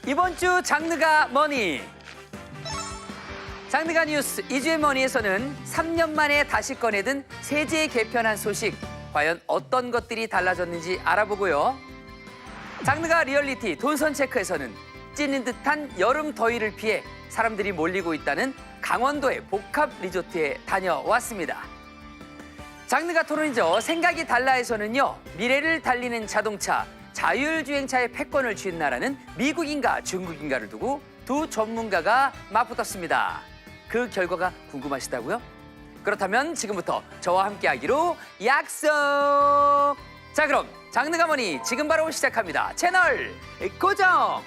이번 주 장르가 뭐니? 장르가 뉴스 이주의 머니에서는 3년 만에 다시 꺼내든 세제 개편한 소식, 과연 어떤 것들이 달라졌는지 알아보고요. 장르가 리얼리티 돈선 체크에서는 찌는 듯한 여름 더위를 피해 사람들이 몰리고 있다는 강원도의 복합 리조트에 다녀왔습니다. 장르가 토론이죠. 생각이 달라에서는요. 미래를 달리는 자동차, 자율주행차의 패권을 쥔 나라는 미국인가 중국인가를 두고 두 전문가가 맞붙었습니다. 그 결과가 궁금하시다고요? 그렇다면 지금부터 저와 함께하기로 약속! 자, 그럼 장르가 뭐니 지금 바로 시작합니다. 채널 고정!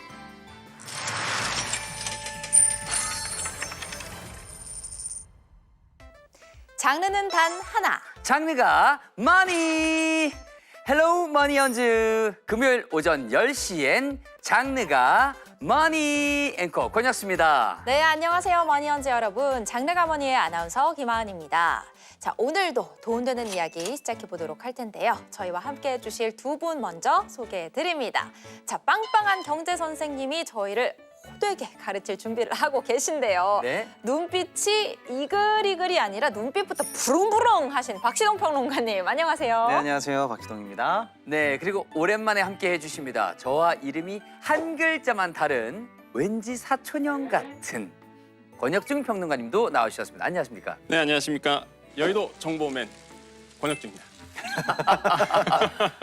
장르는 단 하나. 장르가 머니! 헬로우 머니언즈! 금요일 오전 10시엔 장르가 머니 앵커 권혁수입니다. 네, 안녕하세요, 머니언즈 여러분. 장르가 머니의 아나운서 김하은입니다. 자, 오늘도 도움되는 이야기 시작해 보도록 할 텐데요. 저희와 함께 해주실 두 분 먼저 소개해 드립니다. 자, 빵빵한 경제 선생님이 저희를 호되게 가르칠 준비를 하고 계신데요. 네. 눈빛이 이글이글이 아니라 눈빛부터 부릉부릉 하신 박시동 평론가님, 안녕하세요. 네, 안녕하세요. 박기동입니다. 네, 그리고 오랜만에 함께 해주십니다. 저와 이름이 한 글자만 다른 왠지 사촌형 같은 권혁중 평론가님도 나와주셨습니다. 안녕하십니까? 네, 안녕하십니까. 여의도 정보맨 권혁주입니다.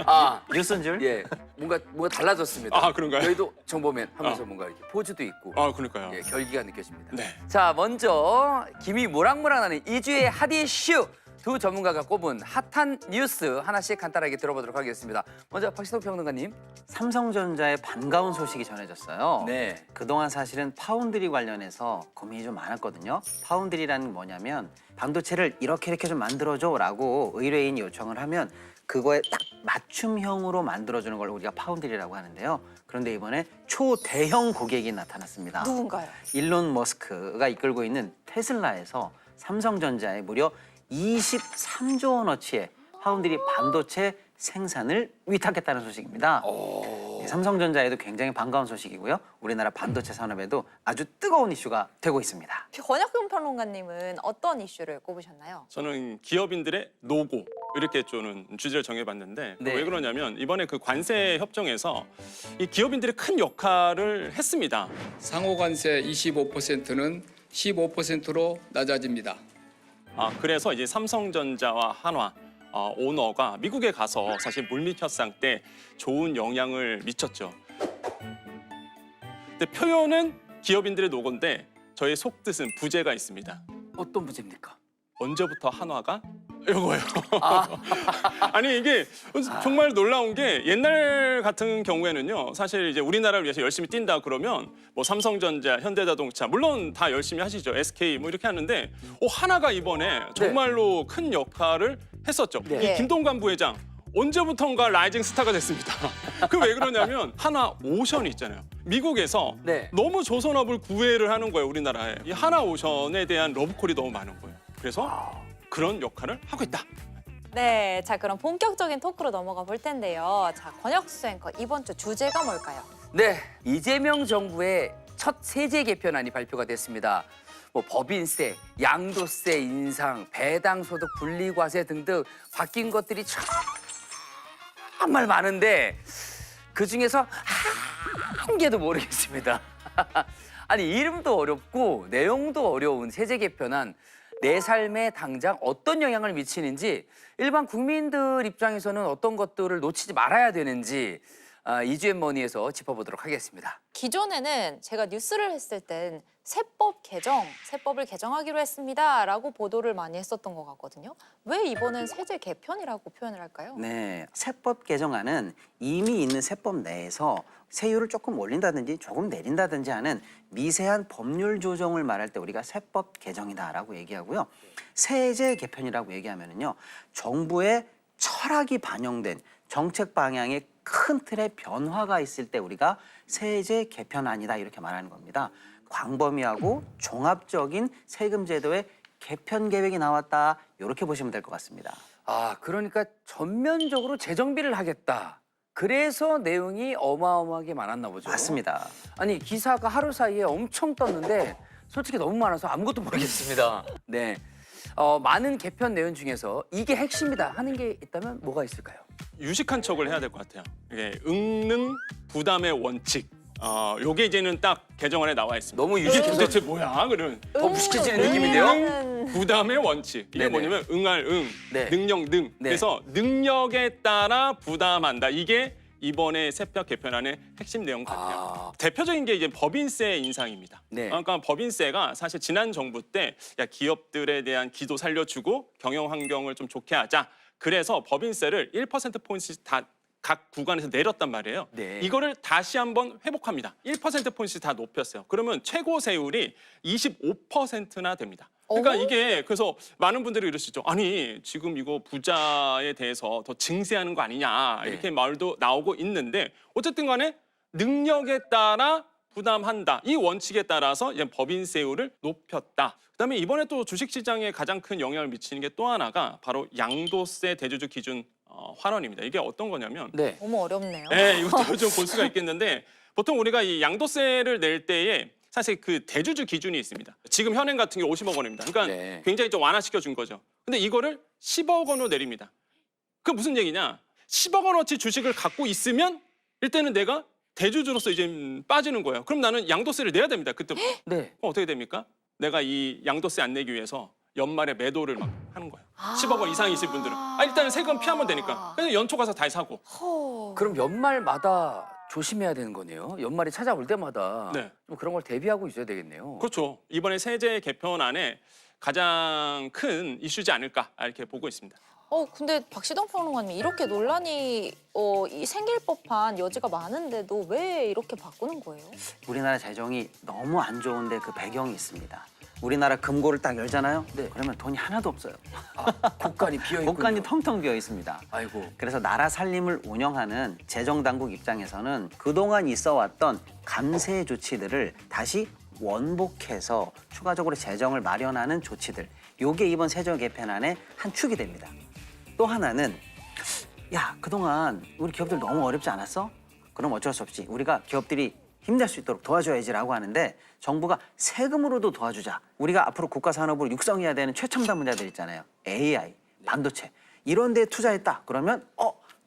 아, 뉴스인 줄? 예, 뭔가 달라졌습니다. 아, 그런가요? 저희도 정보맨 하면서 뭔가 이렇게 포즈도 있고 아, 그러니까요. 예, 결기가 느껴집니다. 네. 자, 먼저 김이 모락모락나는 이주의 핫 이슈 두 전문가가 꼽은 핫한 뉴스 하나씩 간단하게 들어보도록 하겠습니다. 먼저 박시동 평론가님. 삼성전자의 반가운 소식이 전해졌어요. 네. 그동안 사실은 파운드리 관련해서 고민이 좀 많았거든요. 파운드리라는 게 뭐냐면 반도체를 이렇게 좀 만들어줘라고 의뢰인이 요청을 하면 그거에 딱 맞춤형으로 만들어주는 걸 우리가 파운드리라고 하는데요. 그런데 이번에 초대형 고객이 나타났습니다. 누군가요? 일론 머스크가 이끌고 있는 테슬라에서 삼성전자에 무려 23조 원어치의 파운드리 반도체 생산을 위탁했다는 소식입니다. 삼성전자에도 굉장히 반가운 소식이고요. 우리나라 반도체 산업에도 아주 뜨거운 이슈가 되고 있습니다. 권혁중 평론가님은 어떤 이슈를 꼽으셨나요? 저는 기업인들의 노고 이렇게 좀 주제를 정해봤는데 네. 왜 그러냐면 이번에 그 관세 협정에서 이 기업인들이 큰 역할을 했습니다. 상호관세 25%는 15%로 낮아집니다. 그래서 이제 삼성전자와 한화 오너가 미국에 가서 사실 물밑 협상 때 좋은 영향을 미쳤죠. 근데 표현은 기업인들의 노고인데 저의 속뜻은 부재가 있습니다. 어떤 부재입니까? 언제부터 한화가? 이거예요. 아니 이게 정말 놀라운 게 옛날 같은 경우에는요. 사실 이제 우리나라를 위해서 열심히 뛴다 그러면 뭐 삼성전자, 현대자동차 물론 다 열심히 하시죠. SK 뭐 이렇게 하는데 하나가 이번에 정말로 큰 역할을 했었죠. 네. 이 김동관 부회장 언제부턴가 라이징 스타가 됐습니다. 그 왜 그러냐면 하나 오션이 있잖아요. 미국에서 네. 너무 조선업을 구애를 하는 거예요. 우리나라에. 이 하나 오션에 대한 러브콜이 너무 많은 거예요. 그래서 그런 역할을 하고 있다. 네, 자 그럼 본격적인 토크로 넘어가 볼 텐데요. 자, 권혁수 앵커 이번 주 주제가 뭘까요? 네, 이재명 정부의 첫 세제 개편안이 발표가 됐습니다. 뭐 법인세, 양도세 인상, 배당소득 분리과세 등등 바뀐 것들이 정말 많은데 그 중에서 한 개도 모르겠습니다. 아니 이름도 어렵고 내용도 어려운 세제 개편안 내 삶에 당장 어떤 영향을 미치는지 일반 국민들 입장에서는 어떤 것들을 놓치지 말아야 되는지 이주앤머니에서 짚어보도록 하겠습니다. 기존에는 제가 뉴스를 했을 땐 세법을 개정하기로 했습니다라고 보도를 많이 했었던 것 같거든요. 왜 이번엔 세제 개편이라고 표현을 할까요? 네, 세법 개정안은 이미 있는 세법 내에서 세율을 조금 올린다든지 조금 내린다든지 하는 미세한 법률 조정을 말할 때 우리가 세법 개정이다라고 얘기하고요. 세제 개편이라고 얘기하면은요, 정부의 철학이 반영된 정책 방향의 큰 틀의 변화가 있을 때 우리가 세제 개편안이다 이렇게 말하는 겁니다. 광범위하고 종합적인 세금 제도의 개편 계획이 나왔다 이렇게 보시면 될 것 같습니다. 그러니까 전면적으로 재정비를 하겠다. 그래서 내용이 어마어마하게 많았나 보죠. 맞습니다. 아니 기사가 하루 사이에 엄청 떴는데 솔직히 너무 많아서 아무것도 모르겠습니다. 네, 많은 개편 내용 중에서 이게 핵심이다 하는 게 있다면 뭐가 있을까요? 유식한 척을 해야 될 것 같아요. 이게 응능 부담의 원칙. 요게 이제는 딱 개정안에 나와 있습니다. 너무 유식해서 도대체 뭐야? 그러면 더 무식해지는 느낌인데요. 응 부담의 원칙. 이게 네네. 뭐냐면 응할 응, 네. 능력 능. 네. 그래서 능력에 따라 부담한다. 이게 이번에 세법 개편안의 핵심 내용 같아요. 대표적인 게 이제 법인세 인상입니다. 네. 그러니까 법인세가 사실 지난 정부 때 야, 기업들에 대한 기도 살려주고 경영 환경을 좀 좋게 하자. 그래서 법인세를 1%포인트씩 다 각 구간에서 내렸단 말이에요. 네. 이거를 다시 한번 회복합니다. 1%포인트씩 다 높였어요. 그러면 최고 세율이 25%나 됩니다. 그러니까 이게 그래서 많은 분들이 이러시죠. 아니 지금 이거 부자에 대해서 더 증세하는 거 아니냐 이렇게 말도 나오고 있는데 어쨌든 간에 능력에 따라 부담한다. 이 원칙에 따라서 이제 법인세율을 높였다. 그다음에 이번에 또 주식시장에 가장 큰 영향을 미치는 게 또 하나가 바로 양도세 대주주 기준 환원입니다. 이게 어떤 거냐면 네. 너무 어렵네요. 네, 이것도 좀 볼 수가 있겠는데 보통 우리가 이 양도세를 낼 때에 사실 그 대주주 기준이 있습니다. 지금 현행 같은 게 50억 원입니다. 그러니까 네. 굉장히 좀 완화시켜 준 거죠. 근데 이거를 10억 원으로 내립니다. 그 무슨 얘기냐? 10억 원어치 주식을 갖고 있으면 일단은 내가 대주주로서 이제 빠지는 거예요. 그럼 나는 양도세를 내야 됩니다. 그때부터. 네. 어떻게 됩니까? 내가 이 양도세 안 내기 위해서 연말에 매도를 막 하는 거예요. 10억 원 이상이실 분들은 일단은 세금 피하면 되니까. 그래서 연초 가서 다시 사고. 그럼 연말마다 조심해야 되는 거네요. 연말이 찾아올 때마다 네. 좀 그런 걸 대비하고 있어야 되겠네요. 그렇죠. 이번에 세제 개편안에 가장 큰 이슈지 않을까 이렇게 보고 있습니다. 근데 박시동 평론가님 이렇게 논란이 생길 법한 여지가 많은데도 왜 이렇게 바꾸는 거예요? 우리나라 재정이 너무 안 좋은데 그 배경이 있습니다. 우리나라 금고를 딱 열잖아요. 네. 그러면 돈이 하나도 없어요. 국간이 비어 있군요. 곳간이 텅텅 비어 있습니다. 아이고. 그래서 나라 살림을 운영하는 재정당국 입장에서는 그동안 있어왔던 감세 조치들을 다시 원복해서 추가적으로 재정을 마련하는 조치들. 요게 이번 세제 개편안의 한 축이 됩니다. 또 하나는 야, 그동안 우리 기업들 너무 어렵지 않았어? 그럼 어쩔 수 없지. 우리가 기업들이 힘낼 수 있도록 도와줘야지라고 하는데 정부가 세금으로도 도와주자. 우리가 앞으로 국가 산업을 육성해야 되는 최첨단 분야들 있잖아요. AI, 반도체 이런 데 투자했다. 그러면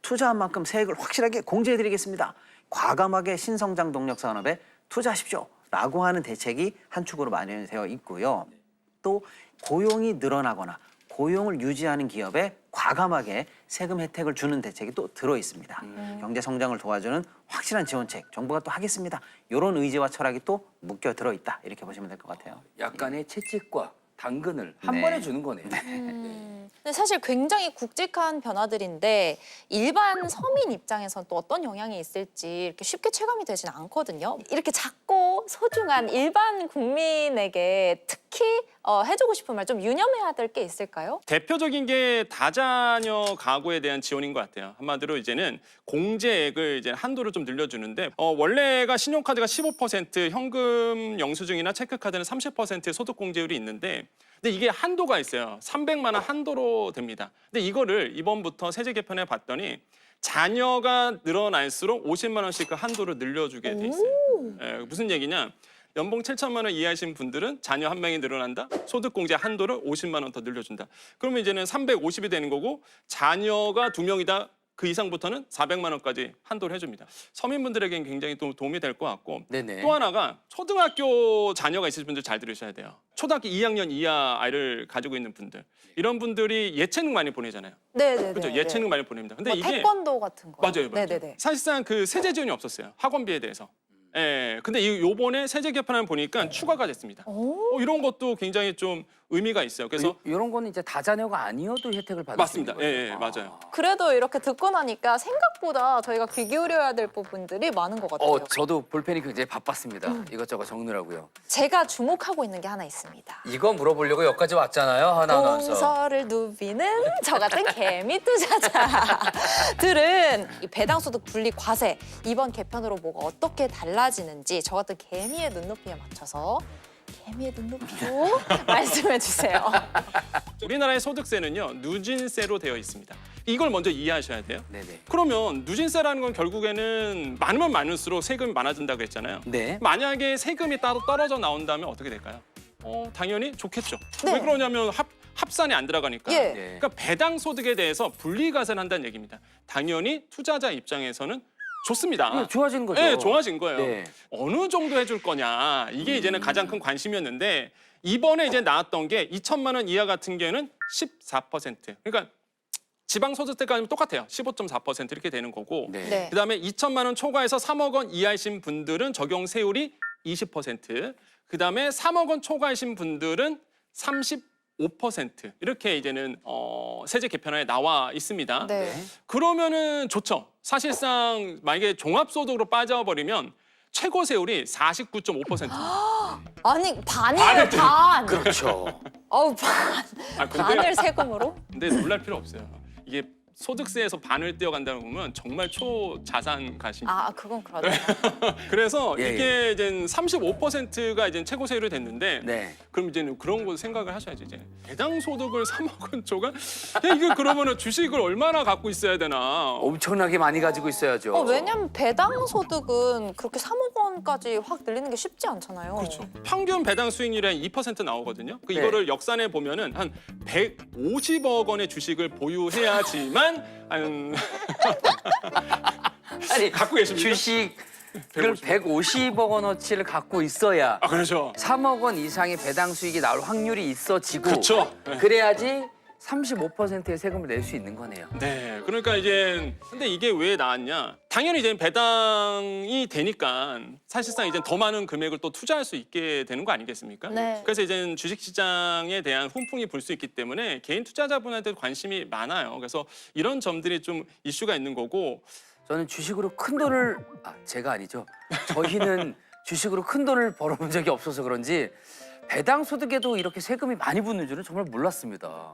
투자한 만큼 세액을 확실하게 공제해드리겠습니다. 과감하게 신성장 동력 산업에 투자하십시오. 라고 하는 대책이 한 축으로 마련되어 있고요. 또 고용이 늘어나거나 고용을 유지하는 기업에 과감하게 세금 혜택을 주는 대책이 또 들어 있습니다. 경제 성장을 도와주는 확실한 지원책 정부가 또 하겠습니다. 이런 의지와 철학이 또 묶여 들어 있다. 이렇게 보시면 될 것 같아요. 약간의 채찍과 당근을 한 네. 번에 주는 거네요. 근데 사실 굉장히 굵직한 변화들인데 일반 서민 입장에선 또 어떤 영향이 있을지 이렇게 쉽게 체감이 되진 않거든요. 이렇게 작고 소중한 일반 국민에게 특히 해주고 싶은 말 좀 유념해야 될 게 있을까요? 대표적인 게 다자녀 가구에 대한 지원인 것 같아요. 한마디로 이제는 공제액을 이제 한도를 좀 늘려주는데 원래가 신용카드가 15%, 현금 영수증이나 체크카드는 30% 소득 공제율이 있는데 근데 이게 한도가 있어요. 300만 원 한도로 됩니다. 근데 이거를 이번부터 세제 개편해 봤더니 자녀가 늘어날수록 50만 원씩 그 한도를 늘려주게 돼 있어요. 무슨 얘기냐? 연봉 7천만 원 이하이신 분들은 자녀 한 명이 늘어난다. 소득 공제 한도를 50만 원 더 늘려준다. 그러면 이제는 350이 되는 거고 자녀가 2명이다. 그 이상부터는 400만 원까지 한도를 해줍니다. 서민분들에게는 굉장히 또 도움이 될 것 같고 네네. 또 하나가 초등학교 자녀가 있으신 분들 잘 들으셔야 돼요. 초등학교 2학년 이하 아이를 가지고 있는 분들 이런 분들이 예체능 많이 보내잖아요. 네네네. 그렇죠? 예체능 많이 보냅니다. 근데 이게 태권도 같은 거. 맞아요. 네네네. 사실상 그 세제 지원이 없었어요. 학원비에 대해서. 예. 근데 요번에 세제 개편안 보니까 추가가 됐습니다. 이런 것도 굉장히 좀 의미가 있어요. 그래서 이런 거는 이제 다자녀가 아니어도 혜택을 받을 수 있는 맞습니다. 거예요. 예, 맞아요. 그래도 이렇게 듣고 나니까 생각보다 저희가 귀 기울여야 될 부분들이 많은 것 같아요. 저도 볼펜이 굉장히 바빴습니다. 이것저것 적느라고요. 제가 주목하고 있는 게 하나 있습니다. 이거 물어보려고 여기까지 왔잖아요, 하나 아나운서. 동서를 누비는 저 같은 개미 투자자들은 이 배당소득 분리 과세 이번 개편으로 뭐가 어떻게 달라지는지 저 같은 개미의 눈높이에 맞춰서 개미의 눈높이로 말씀해 주세요. 우리나라의 소득세는요 누진세로 되어 있습니다. 이걸 먼저 이해하셔야 돼요. 네네. 그러면 누진세라는 건 결국에는 많으면 많을수록 세금이 많아진다고 했잖아요. 네. 만약에 세금이 따로 떨어져 나온다면 어떻게 될까요? 당연히 좋겠죠. 네. 왜 그러냐면 합산이 안 들어가니까. 예. 네. 그러니까 배당 소득에 대해서 분리과세한다는 얘기입니다. 당연히 투자자 입장에서는 좋습니다. 좋아지는 거죠. 네, 좋아진 거예요. 네. 어느 정도 해줄 거냐 이게 이제는 가장 큰 관심이었는데 이번에 이제 나왔던 게 2천만 원 이하 같은 경우에는 14%. 그러니까 지방소득세까지는 똑같아요. 15.4% 이렇게 되는 거고. 네. 네. 그다음에 2천만 원 초과해서 3억 원 이하이신 분들은 적용 세율이 20%. 그다음에 3억 원 초과이신 분들은 35% 이렇게 이제는 세제 개편안에 나와 있습니다. 네. 그러면은 좋죠. 사실상 만약에 종합소득으로 빠져버리면 최고 세율이 49.5%. 아니 반이에요, 반을 반. 그렇죠. 어우 반. 아, 반을 세금으로? 근데 놀랄 필요 없어요. 이게 소득세에서 반을 떼어간다고 보면 정말 초자산 가시. 아 그건 그렇네요. 그래서 예, 이게 이제 35%가 이제 최고 세율이 됐는데 네. 그럼 이제는 그런 거 생각을 하셔야지 이제 배당 소득을 3억 원 초과? 야, 이게 그러면은 주식을 얼마나 갖고 있어야 되나? 엄청나게 많이 가지고 있어야죠. 왜냐면 배당 소득은 그렇게 3억 원까지 확 늘리는 게 쉽지 않잖아요. 그렇죠. 평균 배당 수익률이 2% 나오거든요. 네. 이거를 역산해 보면은 한 150억 원의 주식을 보유해야지만 한 아니, 갖고 계십니까? 주식을 150억. 150억 원어치를 갖고 있어야 아 그렇죠. 3억 원 이상의 배당 수익이 나올 확률이 있어지고 그렇죠. 네. 그래야지 35%의 세금을 낼 수 있는 거네요. 네, 그러니까 이제 근데 이게 왜 나왔냐? 당연히 이제 배당이 되니까 사실상 이제 더 많은 금액을 또 투자할 수 있게 되는 거 아니겠습니까? 네. 그래서 이제 주식시장에 대한 훈풍이 불 수 있기 때문에 개인 투자자분한테 관심이 많아요. 그래서 이런 점들이 좀 이슈가 있는 거고. 저는 주식으로 큰 돈을 제가 아니죠. 저희는 주식으로 큰 돈을 벌어본 적이 없어서 그런지 배당 소득에도 이렇게 세금이 많이 붙는 줄은 정말 몰랐습니다.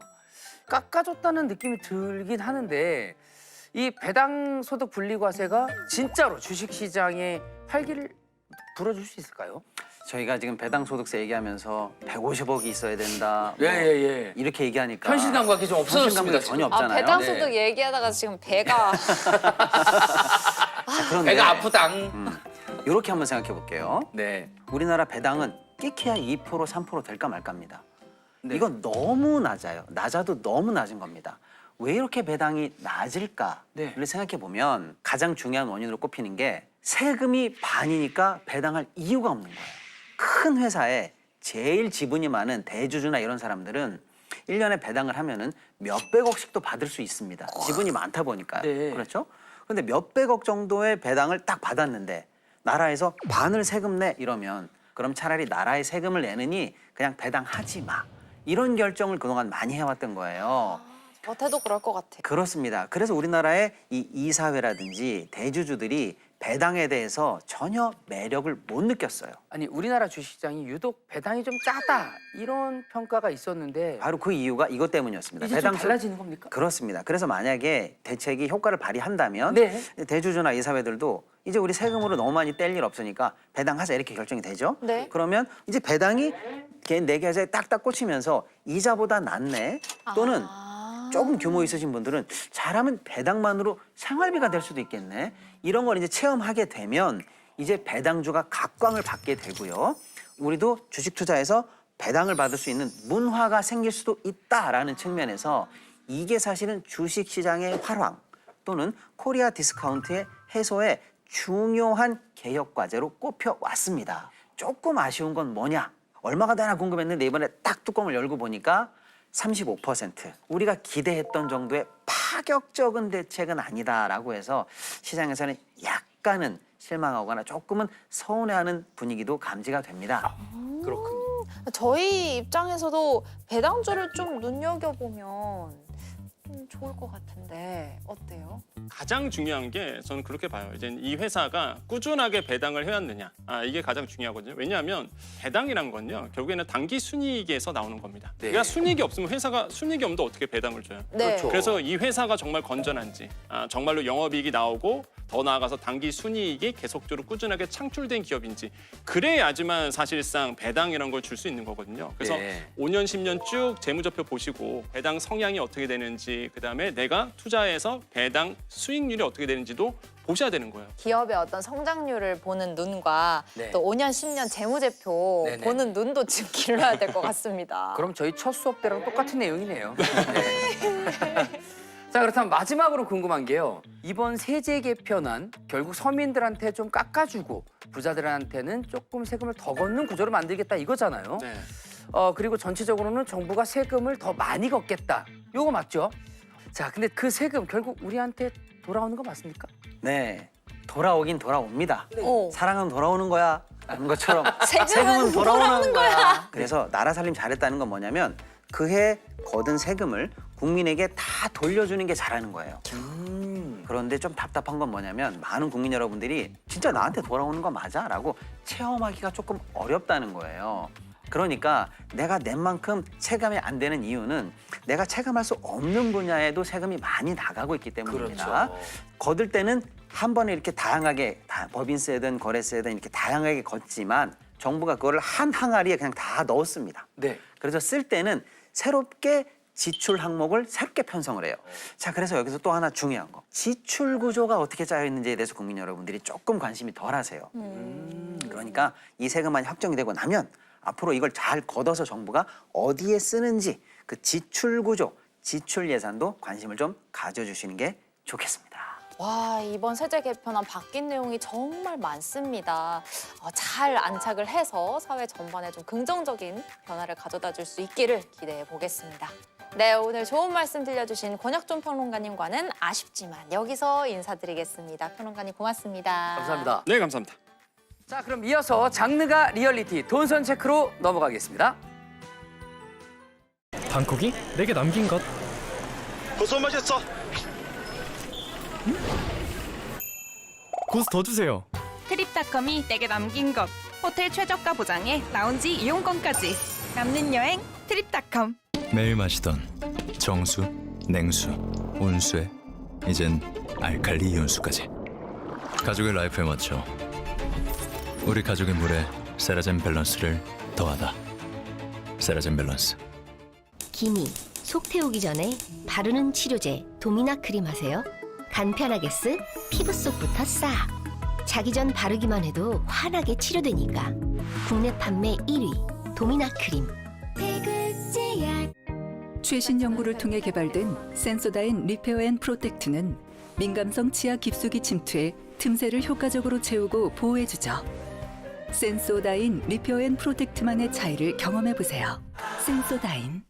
깎아줬다는 느낌이 들긴 하는데 이 배당 소득 분리과세가 진짜로 주식시장에 활기를 불어줄 수 있을까요? 저희가 지금 배당 소득세 얘기하면서 150억이 있어야 된다. 뭐 예. 이렇게 얘기하니까 현실 감각이 좀 없어졌습니다. 현실감이 전혀 지금. 없잖아요. 배당 네. 소득 얘기하다가 지금 배가 그런데 배가 아프당. 이렇게 한번 생각해 볼게요. 네. 우리나라 배당은 끼케야 2% 3% 될까 말까입니다. 네. 이건 너무 낮아요. 낮아도 너무 낮은 겁니다. 왜 이렇게 배당이 낮을까를 네. 생각해 보면 가장 중요한 원인으로 꼽히는 게 세금이 반이니까 배당할 이유가 없는 거예요. 큰 회사에 제일 지분이 많은 대주주나 이런 사람들은 1년에 배당을 하면은 몇백억씩도 받을 수 있습니다. 지분이 많다 보니까요. 네. 그렇죠? 근데 몇백억 정도의 배당을 딱 받았는데 나라에서 반을 세금 내 이러면 그럼 차라리 나라에 세금을 내느니 그냥 배당하지 마. 이런 결정을 그동안 많이 해왔던 거예요. 겉에도 그럴 것 같아. 그렇습니다. 그래서 우리나라의 이 이사회라든지 대주주들이 배당에 대해서 전혀 매력을 못 느꼈어요. 아니 우리나라 주식시장이 유독 배당이 좀 짜다 이런 평가가 있었는데 바로 그 이유가 이것 때문이었습니다. 이제 좀 달라지는 겁니까? 그렇습니다. 그래서 만약에 대책이 효과를 발휘한다면 네. 대주주나 이사회들도 이제 우리 세금으로 너무 많이 뗄 일 없으니까 배당하자 이렇게 결정이 되죠. 네. 그러면 이제 배당이 내 계좌에 딱딱 꽂히면서 이자보다 낫네 또는 조금 규모 있으신 분들은 잘하면 배당만으로 생활비가 될 수도 있겠네. 이런 걸 이제 체험하게 되면 이제 배당주가 각광을 받게 되고요. 우리도 주식 투자에서 배당을 받을 수 있는 문화가 생길 수도 있다라는 측면에서 이게 사실은 주식 시장의 활황 또는 코리아 디스카운트의 해소에 중요한 개혁 과제로 꼽혀 왔습니다. 조금 아쉬운 건 뭐냐? 얼마가 되나 궁금했는데 이번에 딱 뚜껑을 열고 보니까 35% 우리가 기대했던 정도의 파격적인 대책은 아니다라고 해서 시장에서는 약간은 실망하거나 조금은 서운해하는 분위기도 감지가 됩니다. 그렇군요. 저희 입장에서도 배당주를 좀 눈여겨보면 좋을 것 같은데 어때요? 가장 중요한 게 저는 그렇게 봐요. 이제 이 회사가 꾸준하게 배당을 해왔느냐. 이게 가장 중요하거든요. 왜냐하면 배당이란 건요. 결국에는 단기 순이익에서 나오는 겁니다. 네. 그러니까 순이익이 없으면 회사가 순이익이 없는데 어떻게 배당을 줘요? 네. 그렇죠. 그래서 이 회사가 정말 건전한지, 정말로 영업이익이 나오고 더 나아가서 단기 순이익이 계속적으로 꾸준하게 창출된 기업인지 그래야지만 사실상 배당이라는 걸 줄 수 있는 거거든요. 그래서 네. 5년, 10년 쭉 재무제표 보시고 배당 성향이 어떻게 되는지 그다음에 내가 투자해서 배당 수익률이 어떻게 되는지도 보셔야 되는 거예요. 기업의 어떤 성장률을 보는 눈과 네. 또 5년, 10년 재무제표 네네. 보는 눈도 지금 길러야 될 것 같습니다. 그럼 저희 첫 수업 때랑 똑같은 내용이네요. 네. 자, 그렇다면 마지막으로 궁금한 게요. 이번 세제 개편안 결국 서민들한테 좀 깎아주고 부자들한테는 조금 세금을 더 걷는 구조로 만들겠다 이거잖아요. 네. 그리고 전체적으로는 정부가 세금을 더 많이 걷겠다. 요거 맞죠? 자, 근데 그 세금 결국 우리한테 돌아오는 거 맞습니까? 네, 돌아오긴 돌아옵니다. 오. 사랑은 돌아오는 거야. 라는 것처럼 세금은 돌아오는 거야. 그래서 나라 살림 잘했다는 건 뭐냐면 그해 거둔 세금을 국민에게 다 돌려주는 게 잘하는 거예요. 그런데 좀 답답한 건 뭐냐면 많은 국민 여러분들이 진짜 나한테 돌아오는 거 맞아? 라고 체험하기가 조금 어렵다는 거예요. 그러니까 내가 낸 만큼 체감이 안 되는 이유는 내가 체감할 수 없는 분야에도 세금이 많이 나가고 있기 때문입니다. 그렇죠. 거둘 때는 한 번에 이렇게 다양하게 법인세든 거래세든 이렇게 다양하게 걷지만 정부가 그거를 한 항아리에 그냥 다 넣었습니다. 네. 그래서 쓸 때는 새롭게 지출 항목을 새롭게 편성을 해요. 자, 그래서 여기서 또 하나 중요한 거. 지출 구조가 어떻게 짜여 있는지에 대해서 국민 여러분들이 조금 관심이 덜 하세요. 그러니까 이 세금안이 확정이 되고 나면 앞으로 이걸 잘 걷어서 정부가 어디에 쓰는지 그 지출 구조, 지출 예산도 관심을 좀 가져주시는 게 좋겠습니다. 와, 이번 세제 개편안 바뀐 내용이 정말 많습니다. 잘 안착을 해서 사회 전반에 좀 긍정적인 변화를 가져다 줄 수 있기를 기대해 보겠습니다. 네, 오늘 좋은 말씀 들려주신 권혁준 평론가님과는 아쉽지만 여기서 인사드리겠습니다. 평론가님 고맙습니다. 감사합니다. 네, 감사합니다. 자, 그럼 이어서 장르가 리얼리티 돈선 체크로 넘어가겠습니다. 방콕이 내게 남긴 것. 고소 마셨어. 고수 더 주세요. 트립닷컴이 내게 남긴 것. 호텔 최저가 보장에 라운지 이용권까지. 남는 여행 트립닷컴. 매일 마시던 정수, 냉수, 온수에 이젠 알칼리 이온수까지. 가족의 라이프에 맞춰 우리 가족의 물에 세라젬 밸런스를 더하다. 세라젬 밸런스. 기미, 속 태우기 전에 바르는 치료제 도미나 크림 하세요. 간편하게 피부 속부터 싹. 자기 전 바르기만 해도 환하게 치료되니까. 국내 판매 1위 도미나 크림. 최신 연구를 통해 개발된 센소다인 리페어 앤 프로텍트는 민감성 치아 깊숙이 침투해 틈새를 효과적으로 채우고 보호해주죠. 센소다인 리페어 앤 프로텍트만의 차이를 경험해보세요. 센소다인.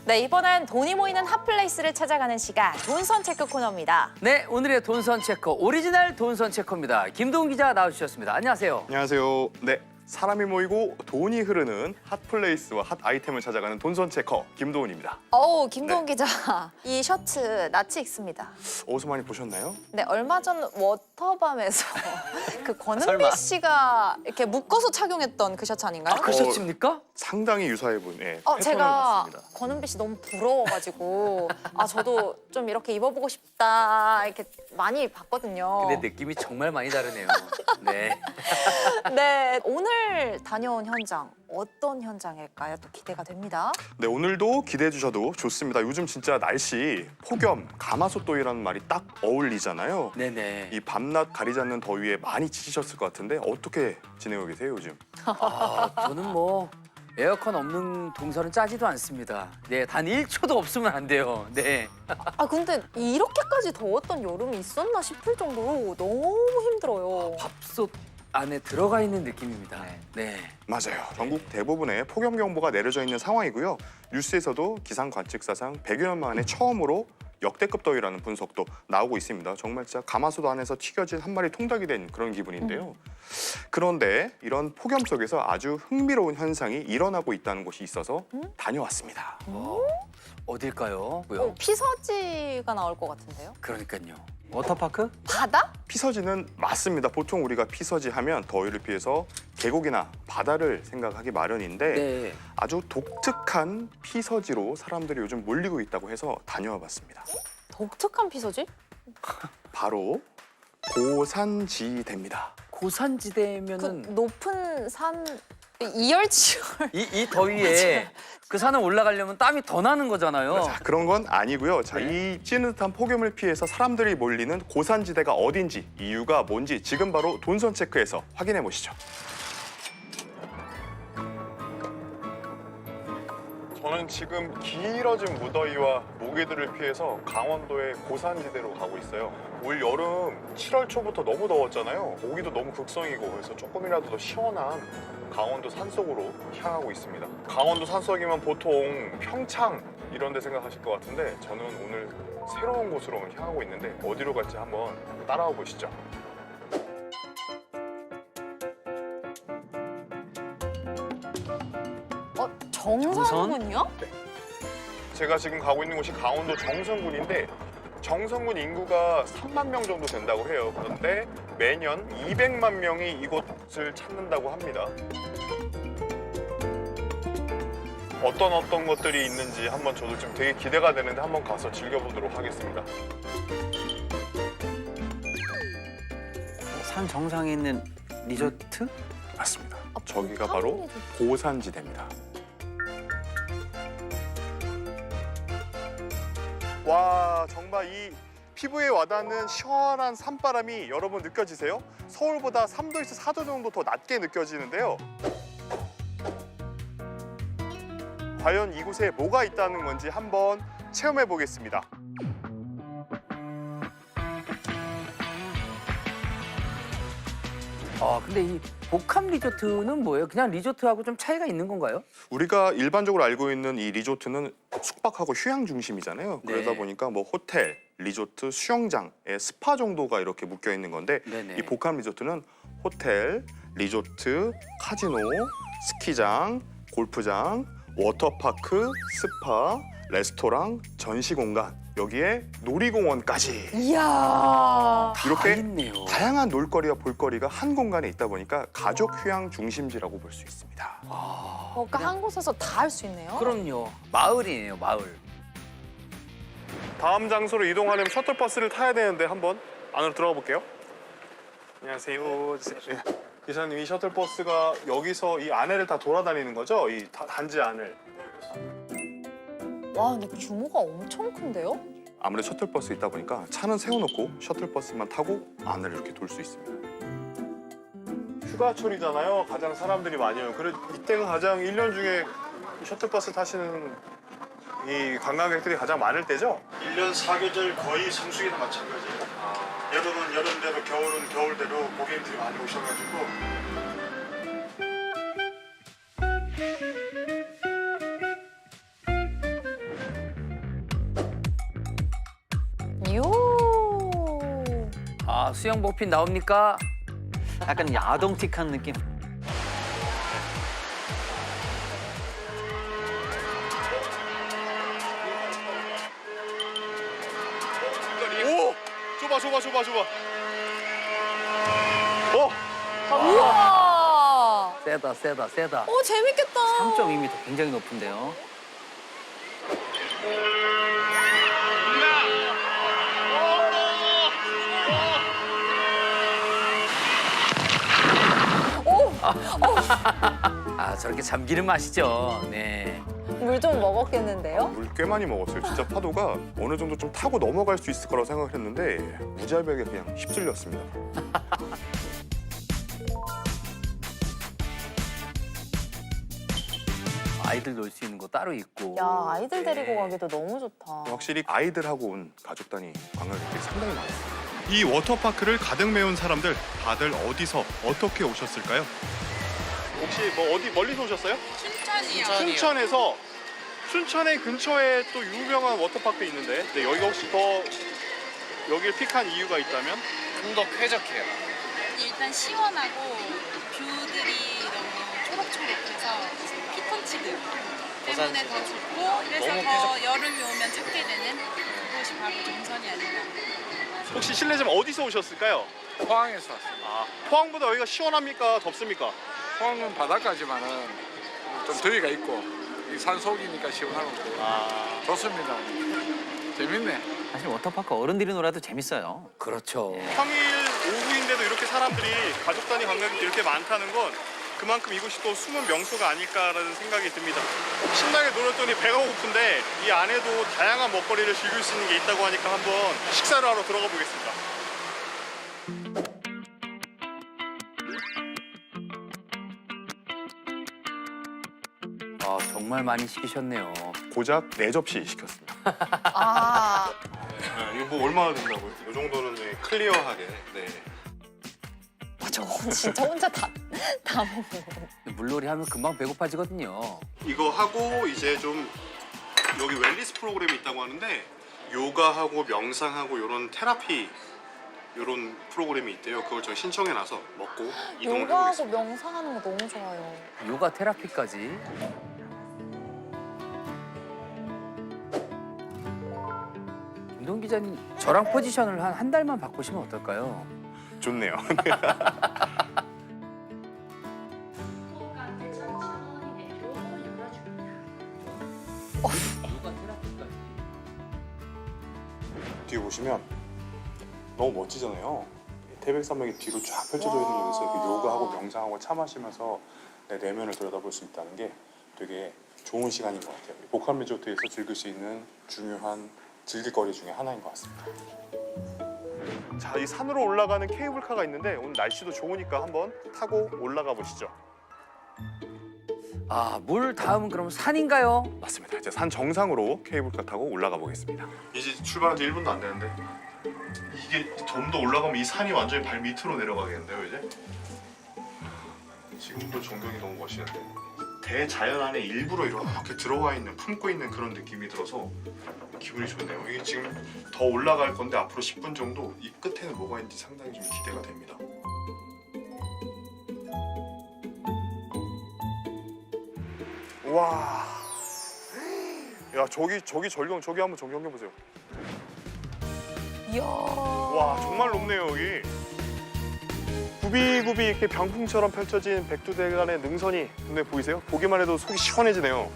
네, 이번엔 돈이 모이는 핫플레이스를 찾아가는 시간 돈선 체크 코너입니다. 네, 오늘의 돈선 체커 오리지널 돈선 체커입니다. 김동훈 기자 나와주셨습니다. 안녕하세요. 안녕하세요. 네, 사람이 모이고 돈이 흐르는 핫플레이스와 핫 아이템을 찾아가는 돈선 체커 김도훈입니다. 어우, 김동훈 기자. 이 셔츠 낯이 익습니다. 어디서 많이 보셨나요? 네, 얼마 전 워터밤에서 그 권은비 설마. 씨가 이렇게 묶어서 착용했던 그 셔츠 아닌가요? 그 셔츠입니까? 상당히 유사해 보이는 패턴을 제가 봤습니다. 권은비 씨 너무 부러워가지고 저도 좀 이렇게 입어보고 싶다 이렇게 많이 봤거든요. 근데 느낌이 정말 많이 다르네요. 네. 네, 오늘 다녀온 현장 어떤 현장일까요? 또 기대가 됩니다. 네, 오늘도 기대해 주셔도 좋습니다. 요즘 진짜 날씨 폭염, 가마솥더위라는 말이 딱 어울리잖아요. 네네. 이 밤낮 가리지 않는 더위에 많이 지치셨을 것 같은데 어떻게 지내고 계세요, 요즘? 저는 뭐 에어컨 없는 동선은 짜지도 않습니다. 네, 단 1초도 없으면 안 돼요. 네. 근데 이렇게까지 더웠던 여름이 있었나 싶을 정도로 너무 힘들어요. 밥솥 안에 들어가 있는 느낌입니다. 네. 맞아요. 전국 대부분에 폭염 경보가 내려져 있는 상황이고요. 뉴스에서도 기상 관측사상 100여 년 만에 처음으로 역대급 더위라는 분석도 나오고 있습니다. 정말 진짜 가마솥 안에서 튀겨진 한 마리 통닭이 된 그런 기분인데요. 그런데 이런 폭염 속에서 아주 흥미로운 현상이 일어나고 있다는 곳이 있어서 다녀왔습니다. 어딜까요? 피서지가 나올 것 같은데요? 그러니까요. 워터파크? 바다? 피서지는 맞습니다. 보통 우리가 피서지 하면 더위를 피해서 계곡이나 바다를 생각하기 마련인데 네. 아주 독특한 피서지로 사람들이 요즘 몰리고 있다고 해서 다녀와 봤습니다. 독특한 피서지? 바로 고산지대입니다. 고산지대면은 높은 산 이열치열. 이 더위에 그 산을 올라가려면 땀이 더 나는 거잖아요. 자, 그런 건 아니고요. 자, 이 찌는 듯한 폭염을 피해서 사람들이 몰리는 고산지대가 어딘지, 이유가 뭔지 지금 바로 돈선 체크에서 확인해 보시죠. 저는 지금 길어진 무더위와 모기들을 피해서 강원도의 고산지대로 가고 있어요. 올 여름 7월 초부터 너무 더웠잖아요. 모기도 너무 극성이고 그래서 조금이라도 더 시원한 강원도 산속으로 향하고 있습니다. 강원도 산속이면 보통 평창 이런 데 생각하실 것 같은데 저는 오늘 새로운 곳으로 향하고 있는데 어디로 갈지 한번 따라와 보시죠. 정선군요? 제가 지금 가고 있는 곳이 강원도 정선군인데 정선군 인구가 3만 명 정도 된다고 해요. 그런데 매년 200만 명이 이곳을 찾는다고 합니다. 어떤 것들이 있는지 한번 저도 지금 되게 기대가 되는데 한번 가서 즐겨보도록 하겠습니다. 산 정상에 있는 리조트? 맞습니다. 저기가 바로 고산지대입니다. 와, 정말 이 피부에 와닿는 시원한 산바람이 여러분 느껴지세요? 서울보다 3도에서 4도 정도 더 낮게 느껴지는데요. 과연 이곳에 뭐가 있다는 건지 한번 체험해 보겠습니다. 근데 이 복합 리조트는 뭐예요? 그냥 리조트하고 좀 차이가 있는 건가요? 우리가 일반적으로 알고 있는 이 리조트는 숙박하고 휴양 중심이잖아요. 네. 그러다 보니까 뭐 호텔, 리조트, 수영장, 스파 정도가 이렇게 묶여 있는 건데 네네. 이 복합 리조트는 호텔, 리조트, 카지노, 스키장, 골프장, 워터파크, 스파, 레스토랑, 전시공간, 여기에 놀이공원까지 이야. 이렇게 있네요. 다양한 놀거리와 볼거리가 한 공간에 있다 보니까 가족 휴양 중심지라고 볼 수 있습니다. 그러니까 한 곳에서 다 할 수 있네요. 그럼요. 마을이에요, 마을. 다음 장소로 이동하려면 셔틀버스를 타야 되는데 한번 안으로 들어가 볼게요. 안녕하세요. 네. 기사님, 이 셔틀버스가 여기서 이 안에를 다 돌아다니는 거죠? 이 단지 안을. 와, 근데 규모가 엄청 큰데요? 아무래도 셔틀버스 있다 보니까 차는 세워놓고 셔틀버스만 타고 안을 이렇게 돌 수 있습니다. 휴가철이잖아요. 가장 사람들이 많이 오요. 그래 이때가 가장 1년 중에 셔틀버스 타시는 이 관광객들이 가장 많을 때죠? 1년 4계절 거의 성수기나 마찬가지예요. 여름은 여름대로, 겨울은 겨울대로 고객님들이 많이 오셔가지고 수영복핀 나옵니까? 약간 야동틱한 느낌. 오! 좁아. 우와. 세다. 오, 재밌겠다. 3.2m 굉장히 높은데요. 저렇게 잠기는 맛이죠. 네. 물 좀 먹었겠는데요? 물 꽤 많이 먹었어요. 진짜 파도가 어느 정도 좀 타고 넘어갈 수 있을 거라고 생각을 했는데 무자벽에 그냥 휩쓸렸습니다. 아이들 놀 수 있는 거 따로 있고. 야, 아이들 데리고 가기도 너무 좋다. 확실히 아이들하고 온 가족 단위 관광객들이 상당히 많았어요. 이 워터파크를 가득 메운 사람들 다들 어디서 어떻게 오셨을까요? 혹시 뭐 어디 멀리서 오셨어요? 춘천이요. 춘천에서 춘천의 근처에 또 유명한 워터파크 있는데 여기가 혹시 더 여기를 픽한 이유가 있다면? 좀 더 쾌적해요. 일단 시원하고 뷰들이 너무 초록초록해서 피톤치드 때문에 더 좋고 그래서 더 여름이 오면 찾게 되는 그곳이 바로 정선이 아닌가. 혹시 실례지만 어디서 오셨을까요? 포항에서 왔어요. 포항보다 여기가 시원합니까? 덥습니까? 포항은 바닷가지만은 좀 더위가 있고 이 산속이니까 시원하고 좋습니다. 재밌네. 사실 워터파크 어른들이 놀아도 재밌어요. 그렇죠. 평일 오후인데도 이렇게 사람들이 가족 단위 관광객이 이렇게 많다는 건 그만큼 이곳이 또 숨은 명소가 아닐까라는 생각이 듭니다. 신나게 놀았더니 배가 고픈데 이 안에도 다양한 먹거리를 즐길 수 있는 게 있다고 하니까 한번 식사를 하러 들어가 보겠습니다. 아, 정말 많이 시키셨네요. 고작 4접시 시켰습니다. 아, 이거 뭐 얼마나 된다고요? 이 정도는 클리어하게. 네. 저건 진짜 혼자 다 먹어. 물놀이 하면 금방 배고파지거든요. 이거 하고 이제 좀 여기 웰니스 프로그램이 있다고 하는데 요가하고 명상하고 이런 테라피 이런 프로그램이 있대요. 그걸 저희 신청해놔서 먹고 이동을 요가하고 해보겠습니다. 명상하는 거 너무 좋아요. 요가 테라피까지. 김동 기자님, 저랑 포지션을 한 달만 바꾸시면 어떨까요? 좋네요. 요가 테라피까지. 뒤에 보시면 너무 멋지잖아요. 태백산맥이 뒤로 쫙 펼쳐져 있는 곳에서 이렇게 요가하고 명상하고 차 마시면서 내 내면을 들여다볼 수 있다는 게 되게 좋은 시간인 것 같아요. 복합 리조트에서 즐길 수 있는 중요한 즐길거리 중에 하나인 것 같습니다. 자, 이 산으로 올라가는 케이블카가 있는데 오늘 날씨도 좋으니까 한번 타고 올라가 보시죠. 아, 물 다음은 그럼 산인가요? 맞습니다. 이제 산 정상으로 케이블카 타고 올라가 보겠습니다. 이제 출발한 지 1분도 안 되는데 이게 좀 더 올라가면 이 산이 완전히 발 밑으로 내려가겠는데요, 이제? 지금도 전경이 너무 멋있는데 대자연 안에 일부러 이렇게 들어와 있는, 품고 있는 그런 느낌이 들어서 기분이 좋네요. 이게 지금 더 올라갈 건데 앞으로 10분 정도 이 끝에는 뭐가 있는지 상당히 좀 기대가 됩니다. 와, 야 저기 절경 저기 한번 전경해 보세요. 이야. 와 정말 높네요 여기. 굽이굽이 이렇게 병풍처럼 펼쳐진 백두대간의 능선이 눈에 보이세요? 보기만 해도 속이 시원해지네요.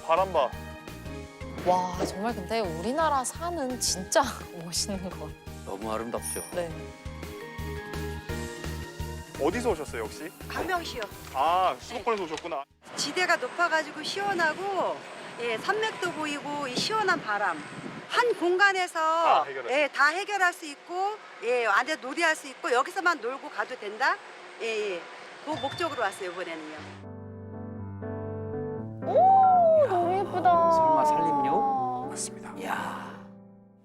바람 봐. 와, 정말 근데 우리나라 산은 진짜 멋있는 것 같아요. 너무 아름답죠. 네. 어디서 오셨어요 혹시? 강명시요. 아 수도권에서 오셨구나. 지대가 높아가지고 시원하고 예, 산맥도 보이고 이 시원한 바람. 한 공간에서 다 해결할 수 있고 예, 안에 놀이할 수 있고 여기서만 놀고 가도 된다. 예. 그 목적으로 왔어요 이번에는요. 오, 너무 예쁘다. 설마 산림욕? 맞습니다. 이야.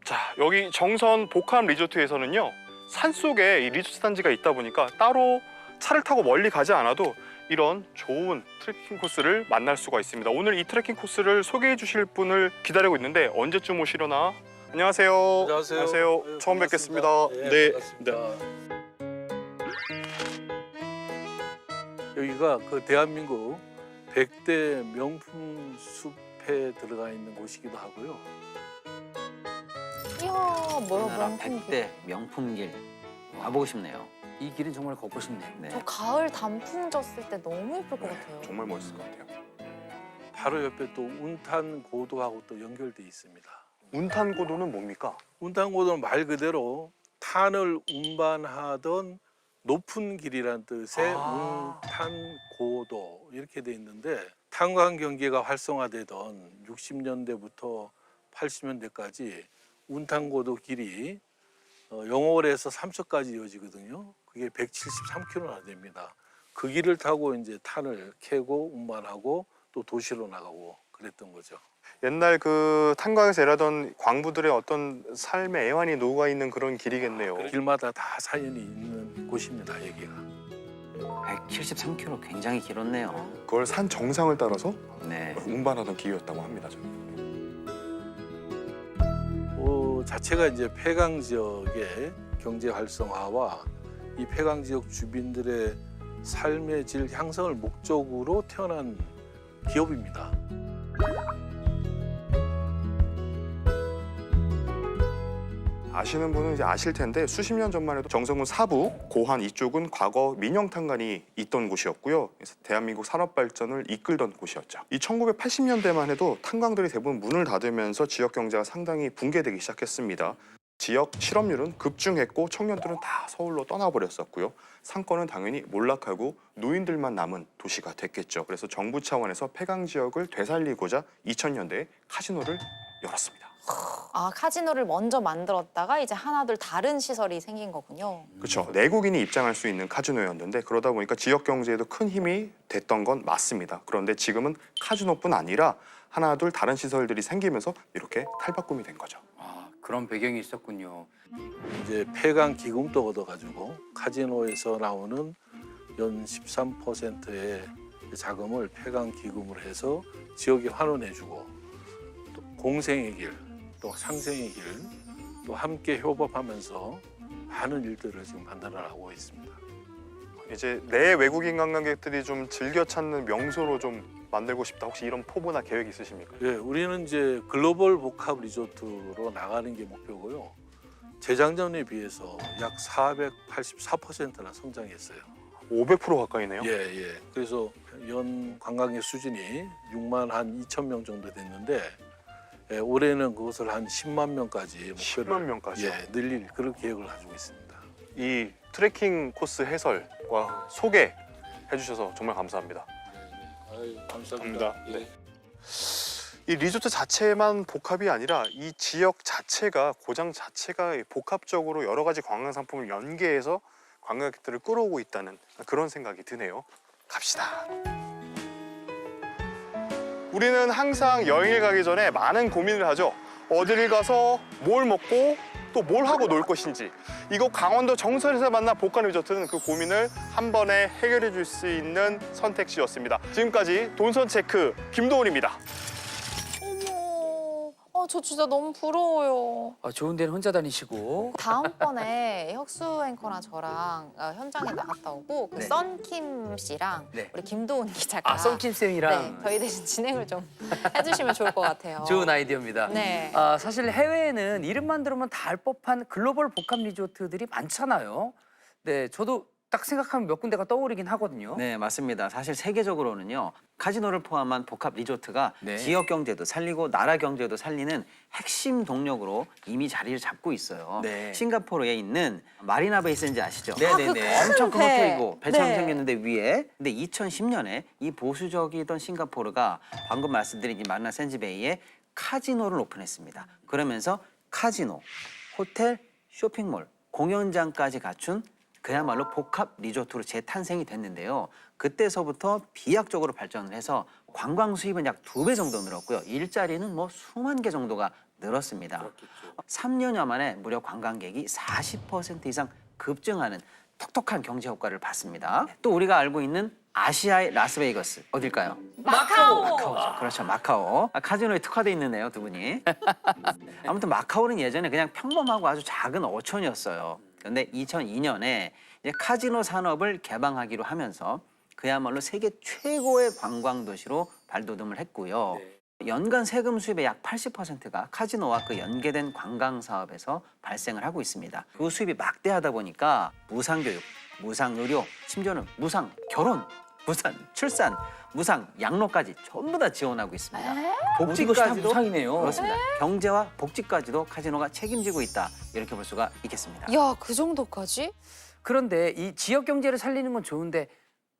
자 여기 정선 복합 리조트에서는요 산속에 이 리조트 단지가 있다 보니까 따로 차를 타고 멀리 가지 않아도 이런 좋은 트레킹 코스를 만날 수가 있습니다. 오늘 이 트레킹 코스를 소개해 주실 분을 기다리고 있는데 언제쯤 오시려나? 안녕하세요. 안녕하세요. 네, 처음 뵙겠습니다. 네, 반갑습니다. 여기가 그 대한민국 100대 명품 숲에 들어가 있는 곳이기도 하고요. 이야, 뭐야, 우리나라 명품 100대 명품길 와보고 싶네요. 이 길은 정말 걷고 싶네요. 네. 저 가을 단풍 졌을 때 너무 예쁠 것 같아요. 정말 멋있을 것 같아요. 바로 옆에 또 운탄 고도하고 또 연결돼 있습니다. 운탄 고도는 뭡니까? 운탄 고도는 말 그대로 탄을 운반하던 높은 길이란 뜻의 운탄 고도 이렇게 돼 있는데 탄광 경기가 활성화되던 60년대부터 80년대까지 운탄 고도 길이 영월에서 삼척까지 이어지거든요. 그게 173km나 됩니다. 그 길을 타고 이제 탄을 캐고 운반하고 또 도시로 나가고 그랬던 거죠. 옛날 그 탄광에서 일하던 광부들의 어떤 삶의 애환이 녹아 있는 그런 길이겠네요. 길마다 다 사연이 있는 곳입니다, 여기가. 173km 굉장히 길었네요. 그걸 산 정상을 따라서 네. 운반하던 길이었다고 합니다. 자체가 이제 폐강 지역의 경제 활성화와 이 폐강 지역 주민들의 삶의 질 향상을 목적으로 태어난 기업입니다. 아시는 분은 이제 아실 텐데 수십 년 전만 해도 정성군 사부, 고한 이쪽은 과거 민영탄관이 있던 곳이었고요. 그래서 대한민국 산업 발전을 이끌던 곳이었죠. 이 1980년대만 해도 탄광들이 대부분 문을 닫으면서 지역 경제가 상당히 붕괴되기 시작했습니다. 지역 실업률은 급증했고 청년들은 다 서울로 떠나버렸었고요. 상권은 당연히 몰락하고 노인들만 남은 도시가 됐겠죠. 그래서 정부 차원에서 폐강 지역을 되살리고자 2000년대에 카지노를 열었습니다. 아, 카지노를 먼저 만들었다가 이제 하나둘 다른 시설이 생긴 거군요. 그렇죠. 내국인이 입장할 수 있는 카지노였는데 그러다 보니까 지역 경제에도 큰 힘이 됐던 건 맞습니다. 그런데 지금은 카지노뿐 아니라 하나둘 다른 시설들이 생기면서 이렇게 탈바꿈이 된 거죠. 아, 그런 배경이 있었군요. 이제 폐강 기금도 얻어가지고 카지노에서 나오는 연 13%의 자금을 폐강 기금으로 해서 지역에 환원해주고 또 공생의 길, 또 상생의 길, 또 함께 협업하면서 많은 일들을 지금 만들어나가고 있습니다. 이제 내 외국인 관광객들이 좀 즐겨 찾는 명소로 좀 만들고 싶다. 혹시 이런 포부나 계획 있으십니까? 예, 우리는 이제 글로벌 복합 리조트로 나가는 게 목표고요. 재작년에 비해서 약 484%나 성장했어요. 500% 가까이네요. 예, 예. 그래서 연 관광객 수준이 6만 한 2천 명 정도 됐는데 예, 올해는 그것을 한 10만 명까지 10만 명까지요? 예, 늘릴 그런 계획을 가지고 있습니다. 이 트레킹 코스 해설과 소개해 주셔서 정말 감사합니다. 아유, 감사합니다. 네. 이 리조트 자체만 복합이 아니라 이 지역 자체가 고장 자체가 복합적으로 여러 가지 관광 상품을 연계해서 관광객들을 끌어오고 있다는 그런 생각이 드네요. 갑시다. 우리는 항상 여행을 가기 전에 많은 고민을 하죠. 어디를 가서 뭘 먹고 또 뭘 하고 놀 것인지. 이곳 강원도 정선에서 만난 복합 리조트는 그 고민을 한 번에 해결해 줄 수 있는 선택지였습니다. 지금까지 돈선 체크 김도훈입니다. 어머, 저 진짜 너무 부러워요. 아, 좋은 데는 혼자 다니시고. 다음번에 혁수 앵커랑 저랑 현장에 나갔다 오고 그 네. 썬킴 씨랑 네. 우리 김도훈 기자가 아, 썬킴 쌤이랑. 네, 저희 대신 진행을 좀 해주시면 좋을 것 같아요. 좋은 아이디어입니다. 네. 아, 사실 해외에는 이름만 들으면 다 알 법한 글로벌 복합 리조트들이 많잖아요. 네, 저도 딱 생각하면 몇 군데가 떠오르긴 하거든요. 네, 맞습니다. 사실 세계적으로는요. 카지노를 포함한 복합 리조트가 네. 지역 경제도 살리고 나라 경제도 살리는 핵심 동력으로 이미 자리를 잡고 있어요. 네. 싱가포르에 있는 마리나 베이 샌즈 아시죠? 네네네. 엄청 큰 배. 호텔이고 배처럼 네. 생겼는데 위에. 근데 2010년에 이 보수적이던 싱가포르가 방금 말씀드린 이 마리나 샌즈베이에 카지노를 오픈했습니다. 그러면서 카지노, 호텔, 쇼핑몰, 공연장까지 갖춘 그야말로 복합 리조트로 재탄생이 됐는데요. 그때서부터 비약적으로 발전을 해서 관광 수입은 약 2배 정도 늘었고요. 일자리는 뭐 수만 개 정도가 늘었습니다. 3년여 만에 무려 관광객이 40% 이상 급증하는 톡톡한 경제 효과를 봤습니다. 또 우리가 알고 있는 아시아의 라스베이거스 어딜까요? 마카오죠. 그렇죠, 마카오. 카지노에 특화돼 있는데요, 두 분이. 아무튼 마카오는 예전에 그냥 평범하고 아주 작은 어촌이었어요. 그런데 2002년에 이제 카지노 산업을 개방하기로 하면서 그야말로 세계 최고의 관광 도시로 발돋움을 했고요. 연간 세금 수입의 약 80%가 카지노와 그 연계된 관광 사업에서 발생을 하고 있습니다. 그 수입이 막대하다 보니까 무상 교육, 무상 의료, 심지어는 무상 결혼, 무상 출산, 무상 양로까지 전부 다 지원하고 있습니다. 모든 것이 다 무상이네요. 그렇습니다. 경제와 복지까지도 카지노가 책임지고 있다. 이렇게 볼 수가 있겠습니다. 야, 그 정도까지? 그런데 이 지역 경제를 살리는 건 좋은데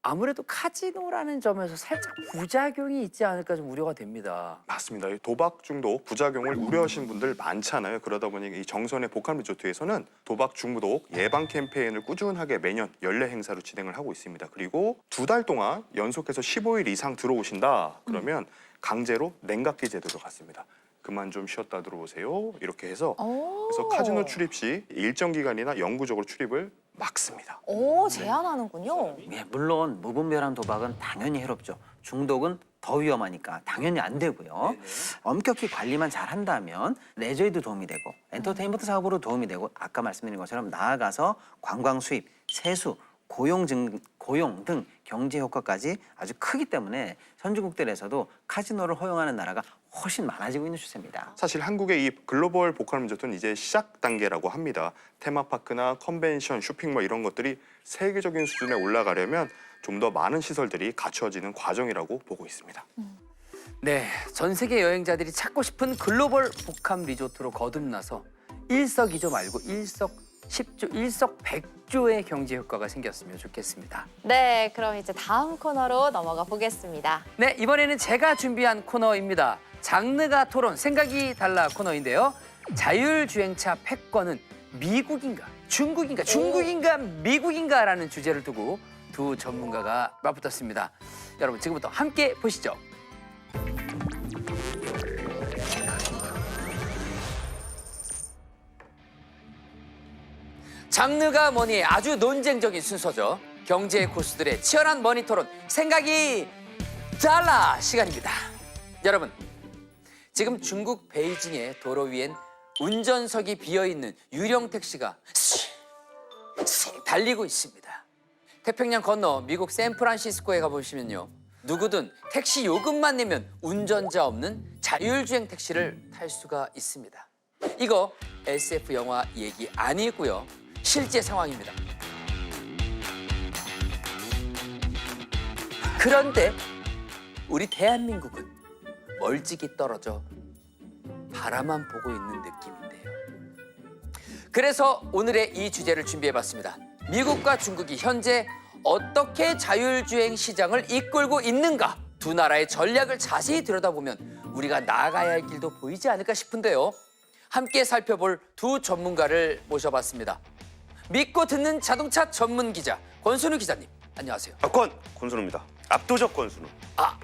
아무래도 카지노라는 점에서 살짝 부작용이 있지 않을까 좀 우려가 됩니다. 맞습니다. 이 도박 중독 부작용을 우려하시는 분들 많잖아요. 그러다 보니 이 정선의 복합 리조트에서는 도박 중독 예방 캠페인을 꾸준하게 매년 연례 행사로 진행을 하고 있습니다. 그리고 2달 동안 연속해서 15일 이상 들어오신다 그러면 강제로 냉각기 제도로 갔습니다. 그만 좀 쉬었다 들어오세요. 이렇게 해서 그래서 카지노 출입 시 일정 기간이나 영구적으로 출입을 막습니다. 오, 제한하는군요. 예, 물론 무분별한 도박은 당연히 해롭죠. 중독은 더 위험하니까 당연히 안 되고요. 엄격히 관리만 잘 한다면 레저에도 도움이 되고 엔터테인먼트 사업으로 도움이 되고 아까 말씀드린 것처럼 나아가서 관광 수입, 세수, 고용 등 경제 효과까지 아주 크기 때문에 선진국들에서도 카지노를 허용하는 나라가 훨씬 많아지고 있는 추세입니다. 사실 한국의 이 글로벌 복합 리조트는 이제 시작 단계라고 합니다. 테마파크나 컨벤션, 쇼핑몰 이런 것들이 세계적인 수준에 올라가려면 좀 더 많은 시설들이 갖춰지는 과정이라고 보고 있습니다. 네, 전 세계 여행자들이 찾고 싶은 글로벌 복합 리조트로 거듭나서 일석이조 말고 일석십조, 일석백조의 경제 효과가 생겼으면 좋겠습니다. 네, 그럼 이제 다음 코너로 넘어가 보겠습니다. 네, 이번에는 제가 준비한 코너입니다. 장르가 토론, 생각이 달라 코너인데요. 자율주행차 패권은 미국인가, 중국인가, 미국인가라는 주제를 두고 두 전문가가 맞붙었습니다. 여러분 지금부터 함께 보시죠. 장르가 뭐니 아주 논쟁적인 순서죠. 경제 고수들의 치열한 머니 토론, 생각이 달라 시간입니다. 여러분, 지금 중국 베이징의 도로 위엔 운전석이 비어있는 유령 택시가 씩 달리고 있습니다. 태평양 건너 미국 샌프란시스코에 가보시면요, 누구든 택시 요금만 내면 운전자 없는 자율주행 택시를 탈 수가 있습니다. 이거 SF 영화 얘기 아니고요, 실제 상황입니다. 그런데 우리 대한민국은 멀찍이 떨어져 바라만 보고 있는 느낌인데요. 그래서 오늘의 이 주제를 준비해봤습니다. 미국과 중국이 현재 어떻게 자율주행 시장을 이끌고 있는가? 두 나라의 전략을 자세히 들여다보면 우리가 나아가야 할 길도 보이지 않을까 싶은데요. 함께 살펴볼 두 전문가를 모셔봤습니다. 믿고 듣는 자동차 전문 기자 권순우 기자님, 안녕하세요. 권순우입니다. 압도적 권순우.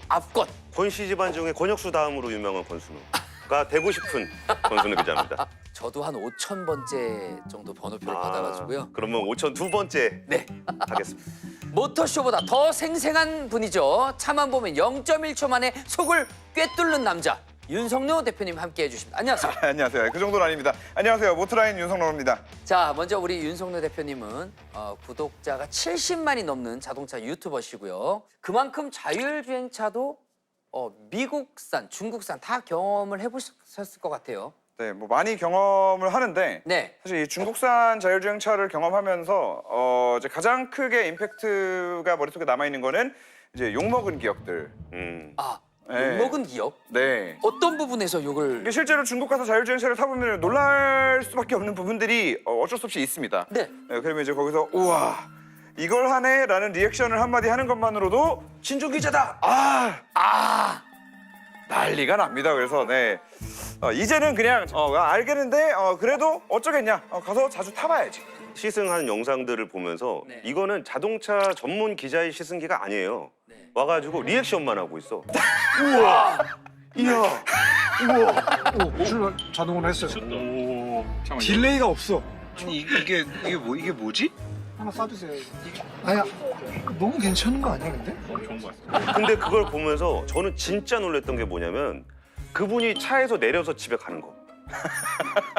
압권. 권씨 집안 중에 권혁수 다음으로 유명한 권순우가 되고 싶은 권순우 기자입니다. 저도 한 5,000번째 정도 번호표를 받아가지고요. 그러면 5,002번째 네. 하겠습니다. 모터쇼보다 더 생생한 분이죠. 차만 보면 0.1초 만에 속을 꿰뚫는 남자. 윤석노 대표님 함께해 주십니다. 안녕하세요. 안녕하세요. 그 정도는 아닙니다. 안녕하세요. 모터라인 윤석노입니다. 자, 먼저 우리 윤석노 대표님은 구독자가 70만이 넘는 자동차 유튜버시고요. 그만큼 자율주행차도 미국산, 중국산 다 경험을 해보셨을 것 같아요. 네, 뭐 많이 경험을 하는데 네. 사실 이 중국산 자율주행차를 경험하면서 이제 가장 크게 임팩트가 머릿속에 남아 있는 거는 이제 욕먹은 기억들. 네. 욕먹은 기억? 네. 어떤 부분에서 욕을? 실제로 중국 가서 자율주행차를 타보면 놀랄 수밖에 없는 부분들이 어쩔 수 없이 있습니다. 네. 그러면 이제 거기서 우와 이걸 하네라는 리액션을 한마디 하는 것만으로도 신종 기자다. 난리가 납니다. 그래서 네. 이제는 그냥 알겠는데 그래도 어쩌겠냐. 가서 자주 타봐야지. 시승하는 영상들을 보면서 이거는 자동차 전문 기자의 시승기가 아니에요. 와가지고 리액션만 하고 있어. 우와! 이야! 우와! 출발 자동으로 했어요. 오. 딜레이가 없어. 아니 이게 뭐지? 하나 쏴주세요. 아야, 너무 괜찮은 거 아니야 근데? 좋은 거 같아. 근데 그걸 보면서 저는 진짜 놀랐던 게 뭐냐면 그분이 차에서 내려서 집에 가는 거.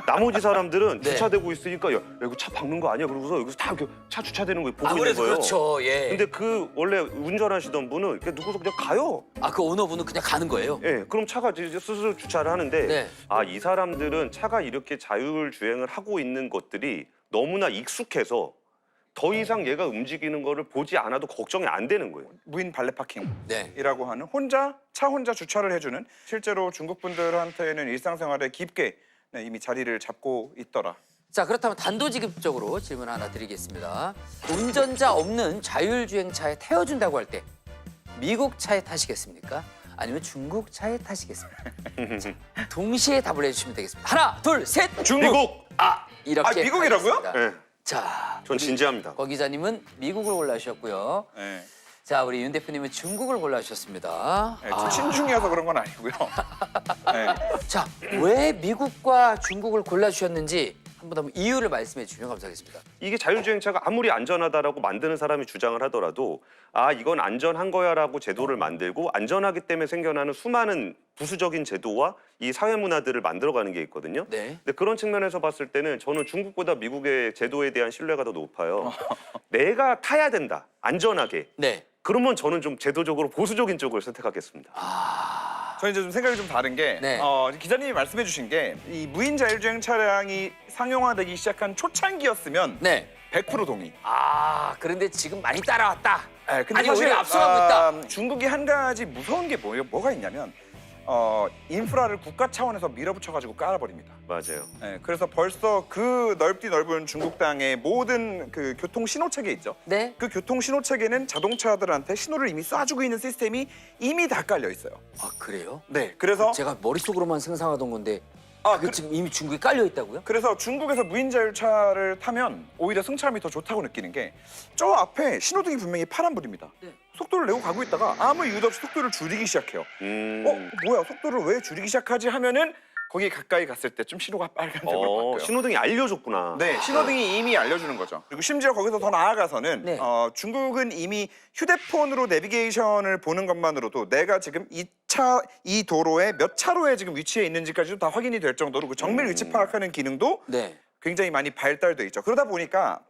나머지 사람들은 주차되고 있으니까 야 이거 차 박는 거 아니야? 그러고서 여기서 다 이렇게 차 주차되는 거 보고 있는 거예요. 그렇죠. 예. 근데 그 원래 운전하시던 분은 그냥 누구서 그냥 가요. 그 오너분은 그냥 가는 거예요? 예. 그럼 차가 이제 스스로 주차를 하는데 이 사람들은 차가 이렇게 자율 주행을 하고 있는 것들이 너무나 익숙해서 더 이상 얘가 움직이는 거를 보지 않아도 걱정이 안 되는 거예요. 무인 발레 파킹이라고 하는 차 혼자 주차를 해주는 실제로 중국 분들한테는 일상생활에 깊게 이미 자리를 잡고 있더라. 자, 그렇다면 단도직입적으로 질문 하나 드리겠습니다. 운전자 없는 자율주행차에 태워준다고 할 때 미국 차에 타시겠습니까? 아니면 중국 차에 타시겠습니까? 자, 동시에 답을 해주시면 되겠습니다. 하나, 둘, 셋! 중국! 이렇게 미국이라고요? 하겠습니다. 네. 자, 전 진지합니다. 권 기자님은 미국을 골라주셨고요. 네. 자, 우리 윤 대표님은 중국을 골라주셨습니다. 네, 저 친중이어서 그런 건 아니고요. 네. 자, 왜 미국과 중국을 골라주셨는지 한번 이유를 말씀해 주시면 감사하겠습니다. 이게 자율주행차가 아무리 안전하다라고 만드는 사람이 주장을 하더라도 이건 안전한 거야라고 제도를 만들고 안전하기 때문에 생겨나는 수많은 부수적인 제도와 이 사회 문화들을 만들어가는 게 있거든요. 근데 그런 측면에서 봤을 때는 저는 중국보다 미국의 제도에 대한 신뢰가 더 높아요. 내가 타야 된다, 안전하게. 그러면 저는 좀 제도적으로 보수적인 쪽을 선택하겠습니다. 저는 이제 좀 생각이 좀 다른 게 기자님이 말씀해 주신 게 이 무인 자율주행 차량이 상용화되기 시작한 초창기였으면 100% 동의. 그런데 지금 많이 따라왔다. 근데 아니, 사실 오히려 앞서가고 있다. 중국이 한 가지 무서운 게 뭐가 있냐면 인프라를 국가 차원에서 밀어붙여가지고 깔아버립니다. 맞아요. 네, 그래서 벌써 그 넓디 넓은 중국 땅의 모든 그 교통 신호 체계 있죠. 네. 그 교통 신호 체계는 자동차들한테 신호를 이미 쏴주고 있는 시스템이 이미 다 깔려 있어요. 아 그래요? 네, 그래서 제가 머릿속으로만 상상하던 건데 아, 그게 지금 이미 중국에 깔려 있다고요? 그래서 중국에서 무인자율차를 타면 오히려 승차감이 더 좋다고 느끼는 게 저 앞에 신호등이 분명히 파란불입니다. 네. 속도를 내고 가고 있다가 아무 이유도 없이 속도를 줄이기 시작해요. 뭐야 속도를 왜 줄이기 시작하지 하면은 거기 가까이 갔을 때 좀 신호가 빨간색으로 바뀌어요. 신호등이 알려줬구나. 네, 신호등이 이미 알려주는 거죠. 그리고 심지어 거기서 더 나아가서는 네. 중국은 이미 휴대폰으로 내비게이션을 보는 것만으로도 내가 지금 이 도로에 몇 차로에 지금 위치해 있는지까지도 다 확인이 될 정도로 그 정밀 위치 파악하는 기능도 네. 굉장히 많이 발달돼 있죠. 그러다 보니까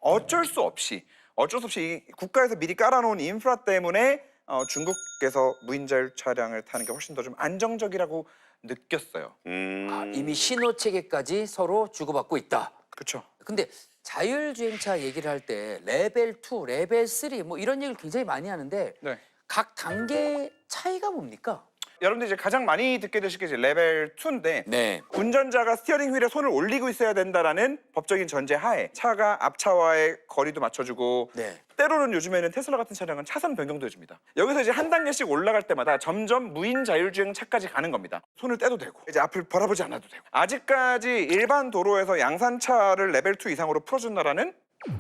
어쩔 수 없이 이 국가에서 미리 깔아놓은 인프라 때문에 중국에서 무인자율 차량을 타는 게 훨씬 더 좀 안정적이라고 느꼈어요. 아, 이미 신호 체계까지 서로 주고받고 있다. 그렇죠. 근데 자율주행차 얘기를 할 때 레벨 2, 레벨 3 뭐 이런 얘기를 굉장히 많이 하는데 네. 각 단계 차이가 뭡니까? 여러분들 이제 가장 많이 듣게 되실 게 이제 레벨 2인데 네. 운전자가 스티어링 휠에 손을 올리고 있어야 된다라는 법적인 전제 하에 차가 앞차와의 거리도 맞춰주고 네. 때로는 요즘에는 테슬라 같은 차량은 차선 변경도 해줍니다. 여기서 이제 한 단계씩 올라갈 때마다 점점 무인 자율주행 차까지 가는 겁니다. 손을 떼도 되고 이제 앞을 바라보지 않아도 되고 아직까지 일반 도로에서 양산차를 레벨 2 이상으로 풀어준다라는